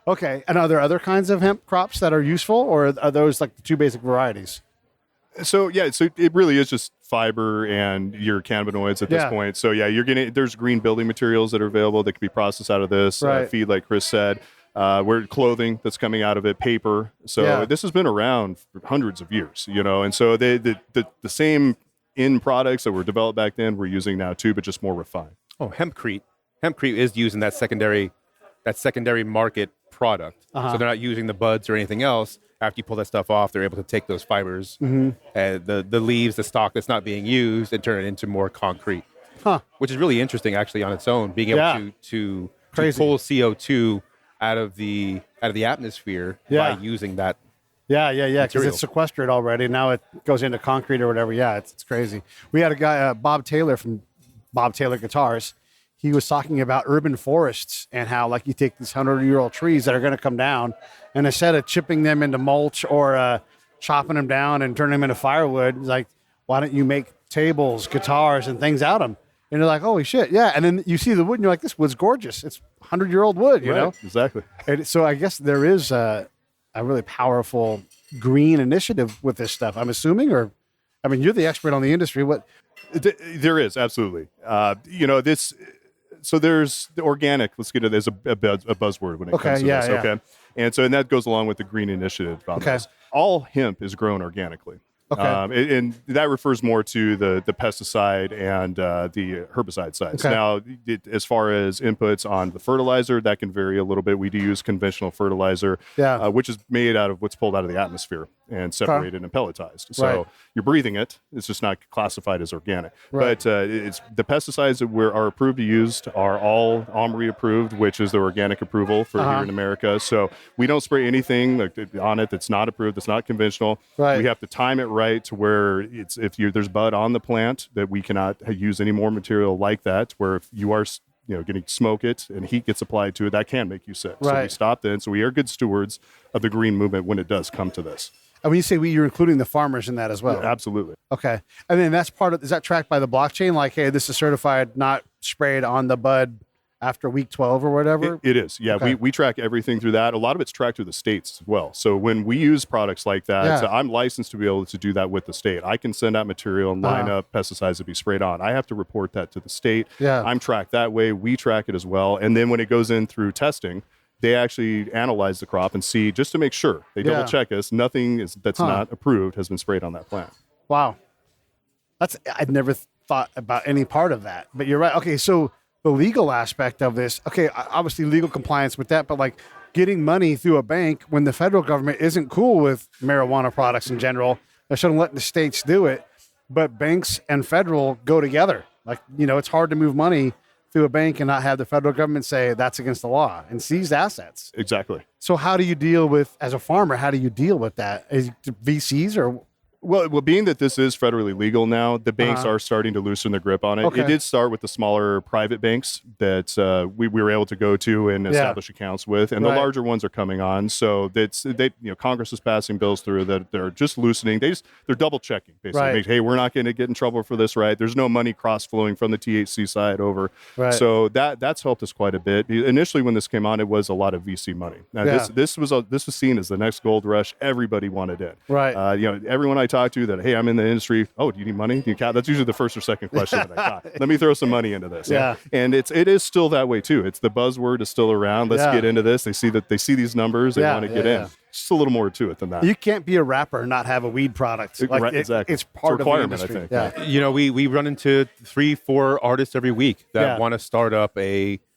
Okay. And are there other kinds of hemp crops that are useful, or are those like the two basic varieties? So it really is just fiber and your cannabinoids at this point. So there's green building materials that are available that can be processed out of this feed, like Kris said. We're clothing that's coming out of it, paper. So this has been around for hundreds of years, and so the same in products that were developed back then we're using now too, but just more refined. Oh, hempcrete. Hempcrete is using that secondary market product. So they're not using the buds or anything else. After you pull that stuff off, they're able to take those fibers, and the leaves, the stalk that's not being used, and turn it into more concrete. Which is really interesting, actually, on its own. Being able to pull CO2 out of the atmosphere by using that. Because it's sequestered already. Now it goes into concrete or whatever. Yeah, it's crazy. We had a guy, Bob Taylor from Bob Taylor Guitars. He was talking about urban forests and how, like, you take these 100-year-old trees that are going to come down, and instead of chipping them into mulch or chopping them down and turning them into firewood, it's like, why don't you make tables, guitars, and things out of them? And you're like, holy shit, yeah. And then you see the wood, and you're like, this wood's gorgeous. It's 100-year-old wood, you know? Exactly. And so I guess there is a really powerful green initiative with this stuff, I'm assuming, or, I mean, you're the expert on the industry. What? There is, absolutely. So there's the organic. Let's get it as a buzzword when it comes to this. Okay. And that goes along with the green initiative on this. All hemp is grown organically. Okay. And that refers more to the pesticide and the herbicide sides. Okay. Now, as far as inputs on the fertilizer, that can vary a little bit. We do use conventional fertilizer, which is made out of what's pulled out of the atmosphere and separated and pelletized. So you're breathing it. It's just not classified as organic. Right. But it's the pesticides that are approved to use are all OMRI approved, which is the organic approval for here in America. So we don't spray anything on it that's not approved, that's not conventional. Right. We have to time it right to where there's bud on the plant, that we cannot use any more material like that, where if you are getting smoke it and heat gets applied to it, that can make you sick. Right. So we stop then. So we are good stewards of the green movement when it does come to this. And when you say you're including the farmers in that as well? Yeah, absolutely. Okay. And then that's is that tracked by the blockchain? Like, hey, this is certified, not sprayed on the bud after week 12 or whatever? It is. Yeah. Okay. We track everything through that. A lot of it's tracked through the states as well. So when we use products like that, I'm licensed to be able to do that with the state. I can send out material and line up pesticides to be sprayed on. I have to report that to the state. Yeah. I'm tracked that way. We track it as well. And then when it goes in through testing, they actually analyze the crop and see, just to make sure, they double check us, nothing that's not approved has been sprayed on that plant. Wow. I'd never thought about any part of that, but you're right. Okay. So the legal aspect of this, okay, obviously legal compliance with that, but like getting money through a bank when the federal government isn't cool with marijuana products in general, they shouldn't let the states do it, but banks and federal go together. Like, it's hard to move money through a bank and not have the federal government say that's against the law and seize assets. Exactly. So how do you deal with, as a farmer, how do you deal with that? Is it VCs or? Well, being that this is federally legal now, the banks are starting to loosen their grip on it. Okay. It did start with the smaller private banks that we were able to go to and establish accounts with, and the larger ones are coming on. So Congress is passing bills through that they're just loosening. They're double checking basically. Right. Hey, we're not going to get in trouble for this, right? There's no money cross flowing from the THC side over. Right. So that's helped us quite a bit. Initially, when this came on, it was a lot of VC money. Now this was seen as the next gold rush. Everybody wanted in. Right. Everyone I talk to that, hey, I'm in the industry. Oh, do you need money? That's usually the first or second question that I got. Let me throw some money into this. Yeah. And it is still that way too. It's the buzzword is still around. Let's get into this. They see these numbers. They want to get in. Just a little more to it than that. You can't be a rapper and not have a weed product. Exactly. It's part of the industry. I think. We run into 3-4 artists every week that want to start up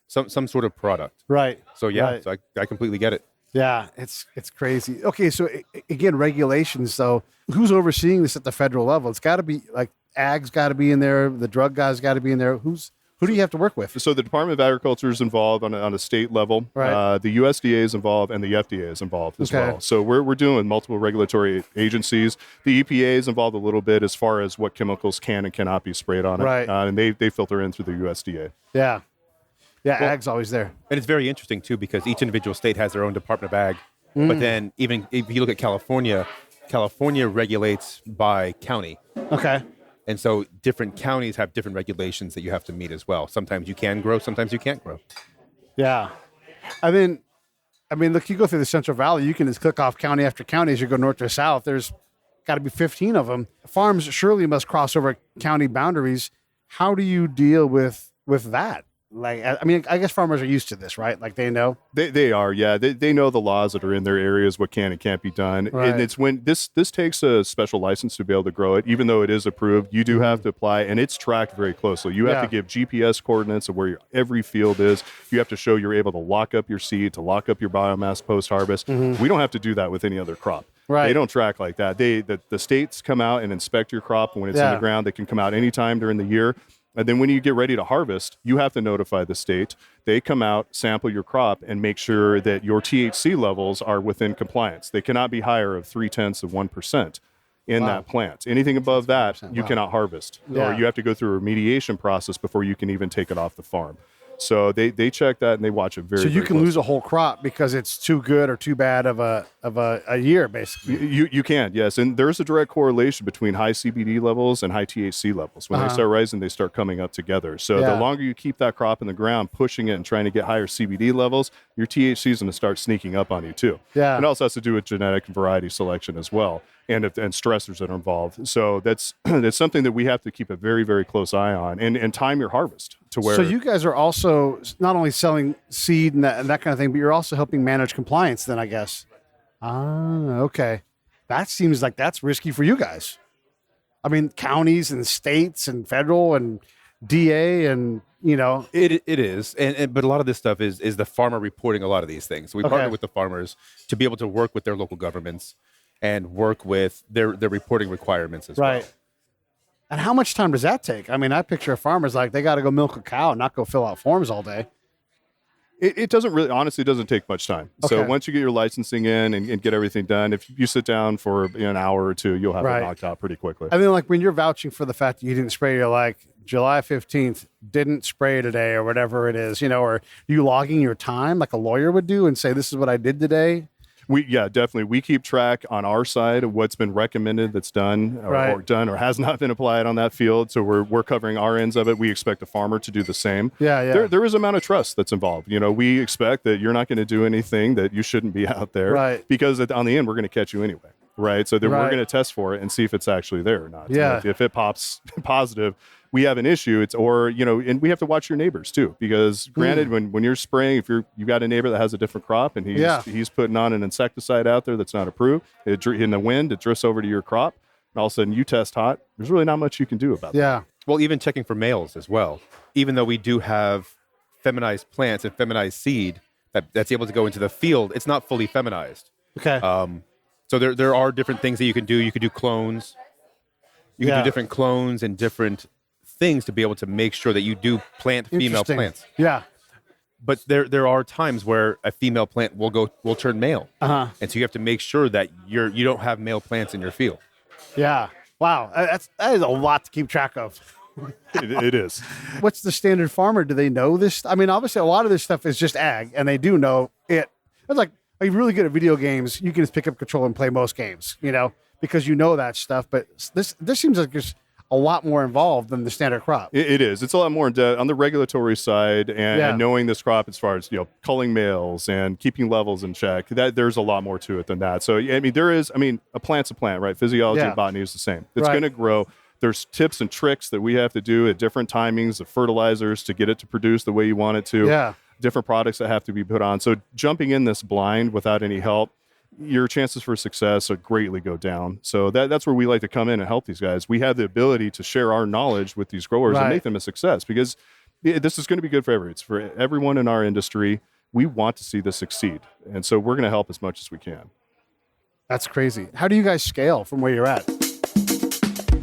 some sort of product. Right. So so I completely get it. Yeah, it's crazy. Okay, so again, regulations. So who's overseeing this at the federal level? It's got to be like ag's got to be in there. The drug guys got to be in there. Who do you have to work with? So the Department of Agriculture is involved on a state level. Right. The USDA is involved and the FDA is involved as well. So we're doing with multiple regulatory agencies. The EPA is involved a little bit as far as what chemicals can and cannot be sprayed on it. Right. And they filter in through the USDA. Yeah. Yeah, ag's always there. And it's very interesting, too, because each individual state has their own Department of Ag. But then even if you look at California regulates by county. Okay. And so different counties have different regulations that you have to meet as well. Sometimes you can grow, sometimes you can't grow. Yeah. I mean, look, you go through the Central Valley, you can just click off county after county as you go north to south. There's got to be 15 of them. Farms surely must cross over county boundaries. How do you deal with that? Like, I mean, I guess farmers are used to this, right? Like they know. They are, yeah. They know the laws that are in their areas, what can and can't be done. Right. And it's when this takes a special license to be able to grow it, even though it is approved, you do have to apply, and it's tracked very closely. You have to give GPS coordinates of where every field is. You have to show you're able to lock up your seed, to lock up your biomass post-harvest. We don't have to do that with any other crop. Right. They don't track like that. The states come out and inspect your crop when it's in the ground. They can come out anytime during the year. And then when you get ready to harvest, you have to notify the state. They come out, sample your crop, and make sure that your THC levels are within compliance. They cannot be higher of 0.3% in that plant. Anything above that, you cannot harvest. Or you have to go through a remediation process before you can even take it off the farm. So they check that and they watch it very. So you very can closely. lose a whole crop because it's too good or too bad of a year, basically. You can, yes, and there's a direct correlation between high CBD levels and high THC levels. When they start rising, they start coming up together. So the longer you keep that crop in the ground, pushing it and trying to get higher CBD levels, your THC is going to start sneaking up on you too. Yeah. It also has to do with genetic and variety selection as well, and stressors that are involved. So that's something that we have to keep a very, very close eye on, and time your harvest to where. So you guys are also not only selling seed and that kind of thing, but you're also helping manage compliance then, I guess. Okay. That seems like that's risky for you guys. I mean, counties and states and federal and DA and, It is, but a lot of this stuff is the farmer reporting a lot of these things. So we partner with the farmers to be able to work with their local governments and work with their reporting requirements as well. And how much time does that take? I mean, I picture a farmer's like, they got to go milk a cow and not go fill out forms all day. It doesn't really, honestly, it doesn't take much time. Okay. So once you get your licensing in and get everything done, if you sit down for an hour or two, you'll have it knocked out pretty quickly. I mean, like when you're vouching for the fact that you didn't spray, you're like, July 15th, didn't spray today or whatever it is, or you logging your time like a lawyer would do and say, this is what I did today? Definitely. We keep track on our side of what's been recommended that's done or done or has not been applied on that field. So we're covering our ends of it. We expect the farmer to do the same. There is an amount of trust that's involved. We expect that you're not going to do anything that you shouldn't be out there. Right. Because on the end, we're going to catch you anyway. Right. So then we're going to test for it and see if it's actually there or not. Yeah. If it pops positive, we have an issue. And we have to watch your neighbors too, because granted, when you're spraying, if you got a neighbor that has a different crop and he's putting on an insecticide out there that's not approved, in the wind, it drifts over to your crop, and all of a sudden you test hot. There's really not much you can do about that. Yeah. Well, even checking for males as well. Even though we do have feminized plants and feminized seed that's able to go into the field, it's not fully feminized. Okay. So there are different things that you can do. You can do clones. You can do different clones and different things to be able to make sure that you do plant female plants. Yeah. But there are times where a female plant will turn male. And so you have to make sure that you don't have male plants in your field. Yeah. Wow. That is a lot to keep track of. It is. What's the standard farmer? Do they know this? I mean, obviously a lot of this stuff is just ag and they do know it. It's like, are you really good at video games? You can just pick up control and play most games, because you know that stuff. But this seems like there's a lot more involved than the standard crop. It is. It's a lot more in depth on the regulatory side and knowing this crop as far as, culling males and keeping levels in check. That there's a lot more to it than that. So, I mean, a plant's a plant, right? Physiology and botany is the same. It's going to grow. There's tips and tricks that we have to do at different timings of fertilizers to get it to produce the way you want it to. Yeah. Different products that have to be put on. So jumping in this blind without any help, your chances for success would greatly go down. So that's where we like to come in and help these guys. We have the ability to share our knowledge with these growers and make them a success, because this is going to be good for everyone. It's for everyone in our industry. We want to see this succeed. And so we're going to help as much as we can. That's crazy. How do you guys scale from where you're at?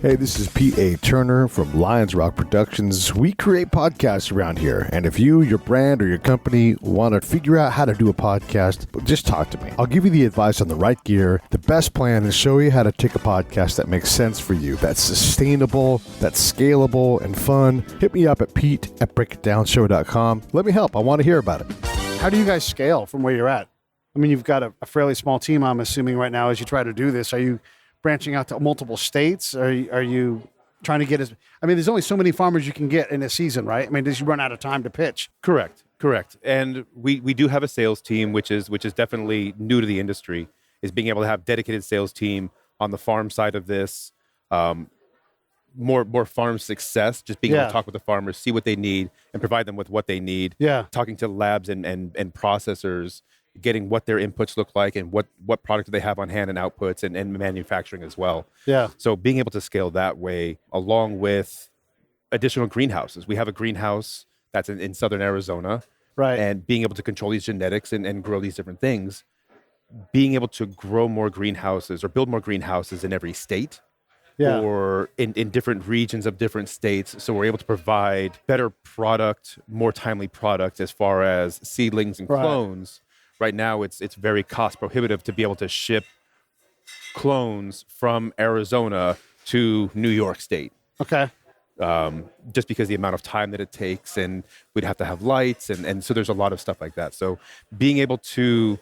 Hey, this is P.A. Turner from Lions Rock Productions. We create podcasts around here. And if you, your brand, or your company want to figure out how to do a podcast, just talk to me. I'll give you the advice on the right gear, the best plan, and show you how to take a podcast that makes sense for you, that's sustainable, that's scalable, and fun. Hit me up at pete@breakitdownshow.com. Let me help. I want to hear about it. How do you guys scale from where you're at? I mean, you've got a fairly small team, I'm assuming, right now as you try to do this. Are you branching out to multiple states? Are you trying to get there's only so many farmers you can get in a season, right? I mean, does you run out of time to pitch? Correct. And we do have a sales team, which is definitely new to the industry, is being able to have dedicated sales team on the farm side of this. more farm success, just being able Yeah. to talk with the farmers, see what they need, and provide them with what they need. Yeah. Talking to labs and processors, getting what their inputs look like and what product do they have on hand and outputs and manufacturing as well. Yeah. So being able to scale that way, along with additional greenhouses. We have a greenhouse that's in southern Arizona. Right. And being able to control these genetics and grow these different things, being able to grow more greenhouses or build more greenhouses in every state. Yeah. Or in different regions of different states. So we're able to provide better product, more timely product as far as seedlings and Right. clones. Right now, it's very cost prohibitive to be able to ship clones from Arizona to New York State. Okay. Just because the amount of time that it takes, and we'd have to have lights, and so there's a lot of stuff like that. So being able to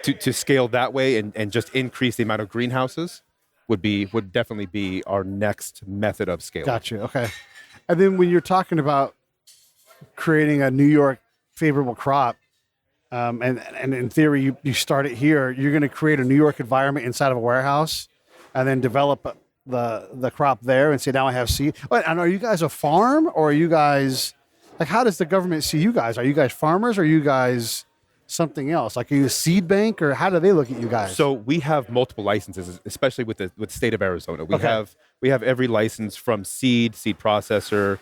scale that way and just increase the amount of greenhouses would definitely be our next method of scaling. Got you. Okay. And then when you're talking about creating a New York favorable crop, and in theory, you start it here, you're going to create a New York environment inside of a warehouse and then develop the crop there and say, now I have seed. And are you guys a farm, or are you guys, like, how does the government see you guys? Are you guys farmers, or are you guys something else? Like, are you a seed bank, or how do they look at you guys? So we have multiple licenses, especially with the state of Arizona. We have every license from seed processor,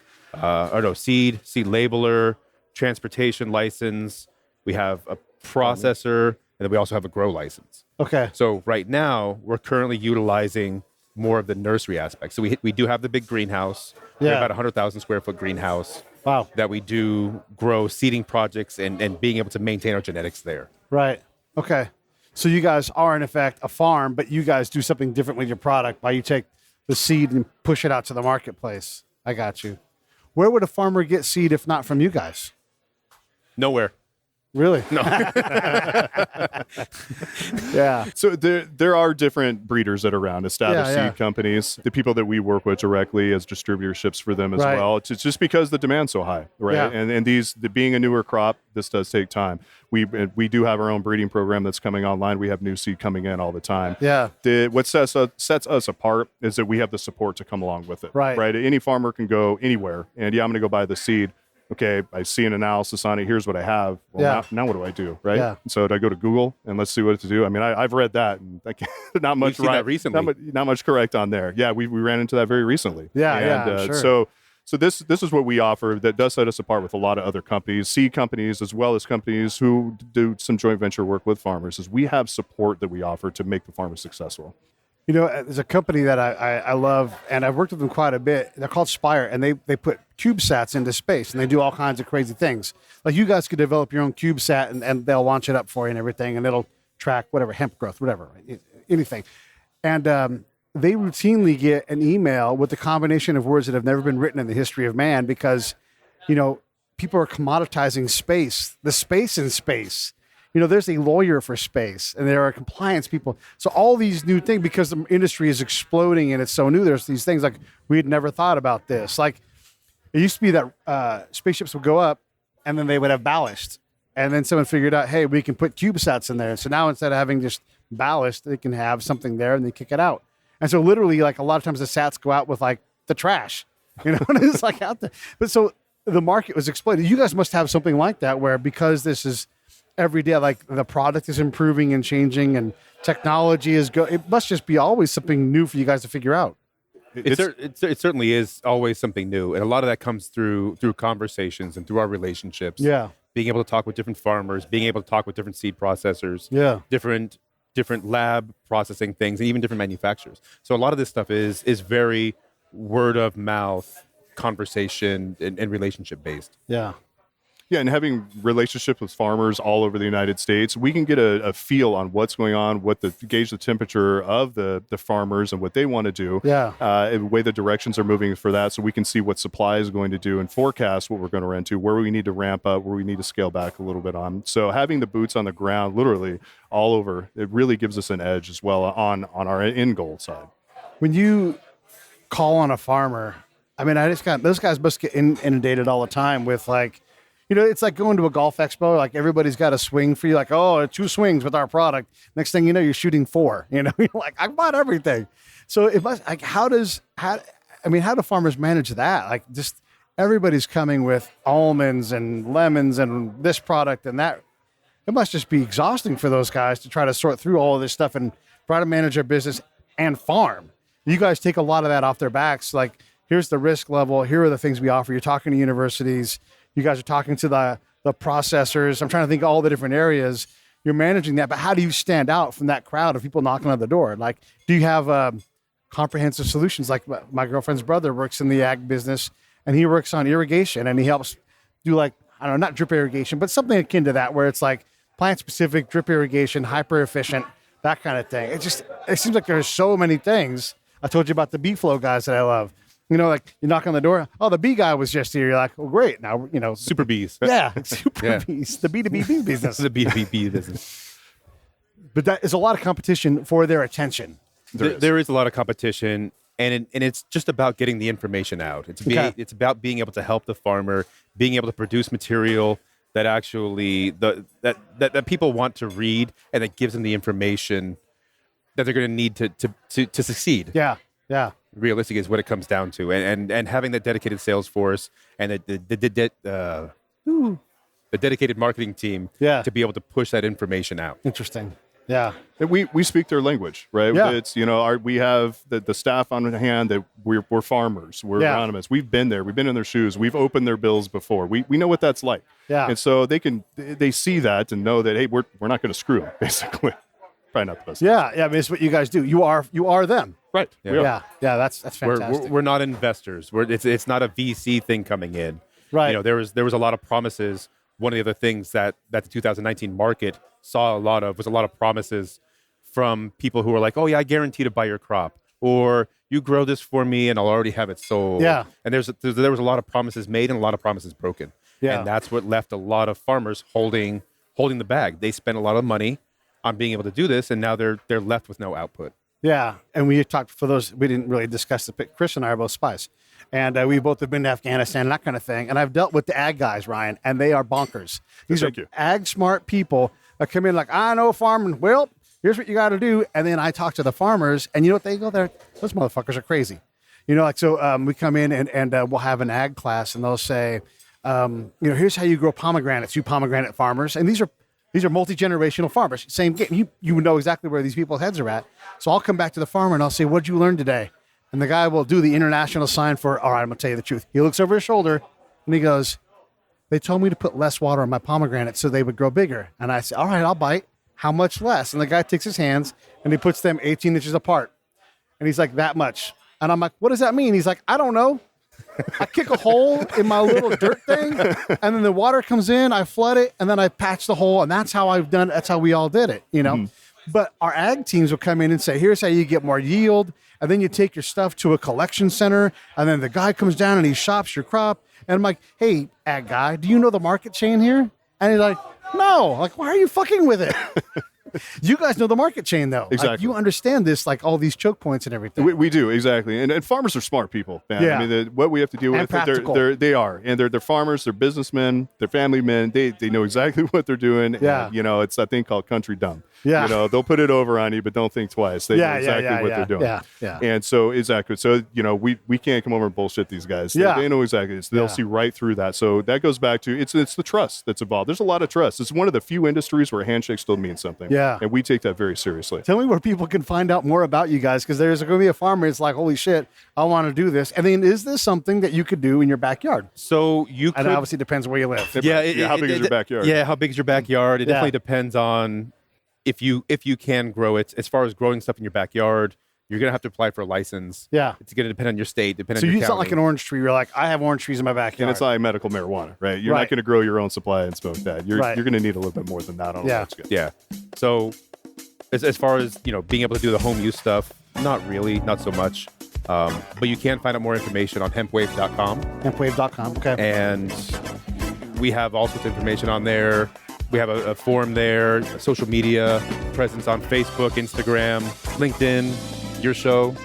seed labeler, transportation license. We have a processor, and then we also have a grow license. Okay. So right now, we're currently utilizing more of the nursery aspect. So we do have the big greenhouse. We have about 100,000 square foot greenhouse. Wow. That we do grow seeding projects and being able to maintain our genetics there. Right. Okay. So you guys are in effect a farm, but you guys do something different with your product by you take the seed and push it out to the marketplace. I got you. Where would a farmer get seed if not from you guys? Nowhere. Really? No. Yeah. So there are different breeders that are around, established seed companies, the people that we work with directly as distributorships for them as Right. well. It's just because the demand's so high, right? Yeah. And being a newer crop, this does take time. We do have our own breeding program that's coming online. We have new seed coming in all the time. Yeah. What sets us apart is that we have the support to come along with it. Right. Right. Any farmer can go anywhere and I'm going to go buy the seed. Okay, I see an analysis on it. Here's what I have. Well, now what do I do, right? Yeah. So do I go to Google and let's see what to do? I mean, I've read that, and not much seen right. that recently. Not much correct on there. Yeah, we ran into that very recently. Yeah, sure. So this is what we offer that does set us apart with a lot of other companies, seed companies, as well as companies who do some joint venture work with farmers. Is we have support that we offer to make the farmer successful. You know, there's a company that I love, and I've worked with them quite a bit. They're called Spire, and they put CubeSats into space, and they do all kinds of crazy things. Like, you guys could develop your own CubeSat, and they'll launch it up for you and everything, and it'll track whatever, hemp growth, whatever, anything. And they routinely get an email with a combination of words that have never been written in the history of man because, you know, people are commoditizing space, the space in space. You know, there's a lawyer for space, and there are compliance people. So all these new things, because the industry is exploding and it's so new, there's these things like we had never thought about this. Like, it used to be that spaceships would go up and then they would have ballast. And then someone figured out, hey, we can put CubeSats in there. So now instead of having just ballast, they can have something there and they kick it out. And so literally, like, a lot of times the sats go out with like the trash, you know, and it's like out there. But so the market was exploding. You guys must have something like that where, because this is every day, like, the product is improving and changing and technology is it must just be always something new for you guys to figure out. It certainly is always something new, and a lot of that comes through conversations and through our relationships. Yeah, being able to talk with different farmers, being able to talk with different seed processors. Yeah, different lab processing things, and even different manufacturers. So a lot of this stuff is very word of mouth, conversation, and relationship based. Yeah. Yeah, and having relationships with farmers all over the United States, we can get a feel on what's going on, gauge the temperature of the farmers and what they want to do. Yeah. And the way the directions are moving for that, so we can see what supply is going to do and forecast what we're going to run to, where we need to ramp up, where we need to scale back a little bit on. So having the boots on the ground, literally all over, it really gives us an edge as well on our end goal side. When you call on a farmer, I mean, those guys must get inundated all the time with, like, you know, it's like going to a golf expo. Like, everybody's got a swing for you. Like, oh, 2 swings with our product. Next thing you know, you're shooting 4. You know, you're like, I bought everything. So it must. Like, how I mean, how do farmers manage that? Like, just everybody's coming with almonds and lemons and this product and that. It must just be exhausting for those guys to try to sort through all of this stuff and try to manage their business and farm. You guys take a lot of that off their backs. Like, here's the risk level. Here are the things we offer. You're talking to universities. You guys are talking to the processors. I'm trying to think of all the different areas. You're managing that. But how do you stand out from that crowd of people knocking on the door? Like, do you have comprehensive solutions? Like, my girlfriend's brother works in the ag business, and he works on irrigation, and he helps do, like, I don't know, not drip irrigation, but something akin to that, where it's like plant-specific drip irrigation, hyper-efficient, that kind of thing. It seems like there's so many things. I told you about the bee flow guys that I love. You know, like, you knock on the door, oh, the bee guy was just here. You're like, well, great. Now, you know. Super bees. Yeah, super bees. The B2B bee business. The B2B bee business. But that is a lot of competition for their attention. There is a lot of competition, and it's just about getting the information out. It's about being able to help the farmer, being able to produce material that actually that people want to read, and that gives them the information that they're going to need to succeed. Yeah, yeah. Realistic is what it comes down to, and having that dedicated sales force and the dedicated marketing team to be able to push that information out. Interesting. Yeah. We speak their language, right? Yeah. It's, you know, we have the staff on hand that we're farmers, we're agronomists. We've been there, we've been in their shoes, we've opened their bills before. We know what that's like. Yeah. And so they see that and know that, hey, we're not going to screw them, basically. Probably not the best. Yeah. I mean, it's what you guys do. You are them. Right. Yeah. That's fantastic. We're not investors. It's not a VC thing coming in. Right. You know, there was a lot of promises. One of the other things that the 2019 market saw was a lot of promises from people who were like, oh yeah, I guarantee to buy your crop, or you grow this for me and I'll already have it sold. Yeah. And there was a lot of promises made and a lot of promises broken. Yeah. And that's what left a lot of farmers holding the bag. They spent a lot of money on being able to do this, and now they're left with no output. Yeah, and we talked, for those, we didn't really discuss the pick. Chris and I are both spies, and we both have been to Afghanistan and that kind of thing, and I've dealt with the ag guys, Ryan, and they are bonkers. These are ag smart people that come in like, I know farming, well, here's what you got to do, and then I talk to the farmers, and you know what, they go there, those motherfuckers are crazy. You know, like, so we come in and we'll have an ag class, and they'll say, you know, here's how you grow pomegranates, you pomegranate farmers, and these are multi-generational farmers. Same game. You know exactly where these people's heads are at. So I'll come back to the farmer and I'll say, what'd you learn today? And the guy will do the international sign for, all right, I'm going to tell you the truth. He looks over his shoulder and he goes, they told me to put less water on my pomegranates so they would grow bigger. And I say, all right, I'll bite. How much less? And the guy takes his hands and he puts them 18 inches apart. And he's like, that much. And I'm like, what does that mean? He's like, I don't know. I kick a hole in my little dirt thing, and then the water comes in, I flood it, and then I patch the hole, and that's how I've done it. That's how we all did it, you know? Mm-hmm. But our ag teams will come in and say, here's how you get more yield, and then you take your stuff to a collection center, and then the guy comes down and he shops your crop, and I'm like, hey, ag guy, do you know the market chain here? And he's like, no. Like, why are you fucking with it? You guys know the market chain, though. Exactly. Like, you understand this, like all these choke points and everything. We do, exactly. And farmers are smart people, man. Yeah. I mean, what we have to deal with, they are. And they're farmers, they're businessmen, they're family men. They know exactly what they're doing. Yeah. And, you know, it's that thing called country dumb. Yeah. You know, they'll put it over on you, but don't think twice. They know exactly what they're doing. Yeah, yeah. And so, exactly. So, you know, we can't come over and bullshit these guys. They know exactly. They'll see right through that. So that goes back to, it's the trust that's involved. There's a lot of trust. It's one of the few industries where a handshake still means something. Yeah. And we take that very seriously. Tell me where people can find out more about you guys, because there's going to be a farmer. It's like, holy shit, I want to do this. And then, is this something that you could do in your backyard? So you could, and it obviously depends where you live. How big is your backyard? Yeah, how big is your backyard? It definitely depends on if you can grow it. As far as growing stuff in your backyard, you're going to have to apply for a license. Yeah. It's going to depend on your state, depend on so your it's county. not like an orange tree. You're like, I have orange trees in my backyard. And it's like medical marijuana, right? You're not going to grow your own supply and smoke that. You're going to need a little bit more than that on a large scale. Yeah. So as far as, you know, being able to do the home use stuff, not really, not so much. But you can find out more information on HempWave.com. HempWave.com, okay. And we have all sorts of information on there. We have a forum there, a social media presence on Facebook, Instagram, LinkedIn, your show.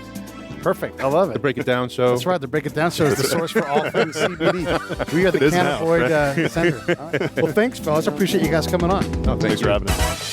Perfect. I love it. The Break It Down Show. That's right. The Break It Down Show is the source for all things CBD. We are the Canna Boyd Center. All right. Well, thanks, fellas. I appreciate you guys coming on. No, Thanks for having us.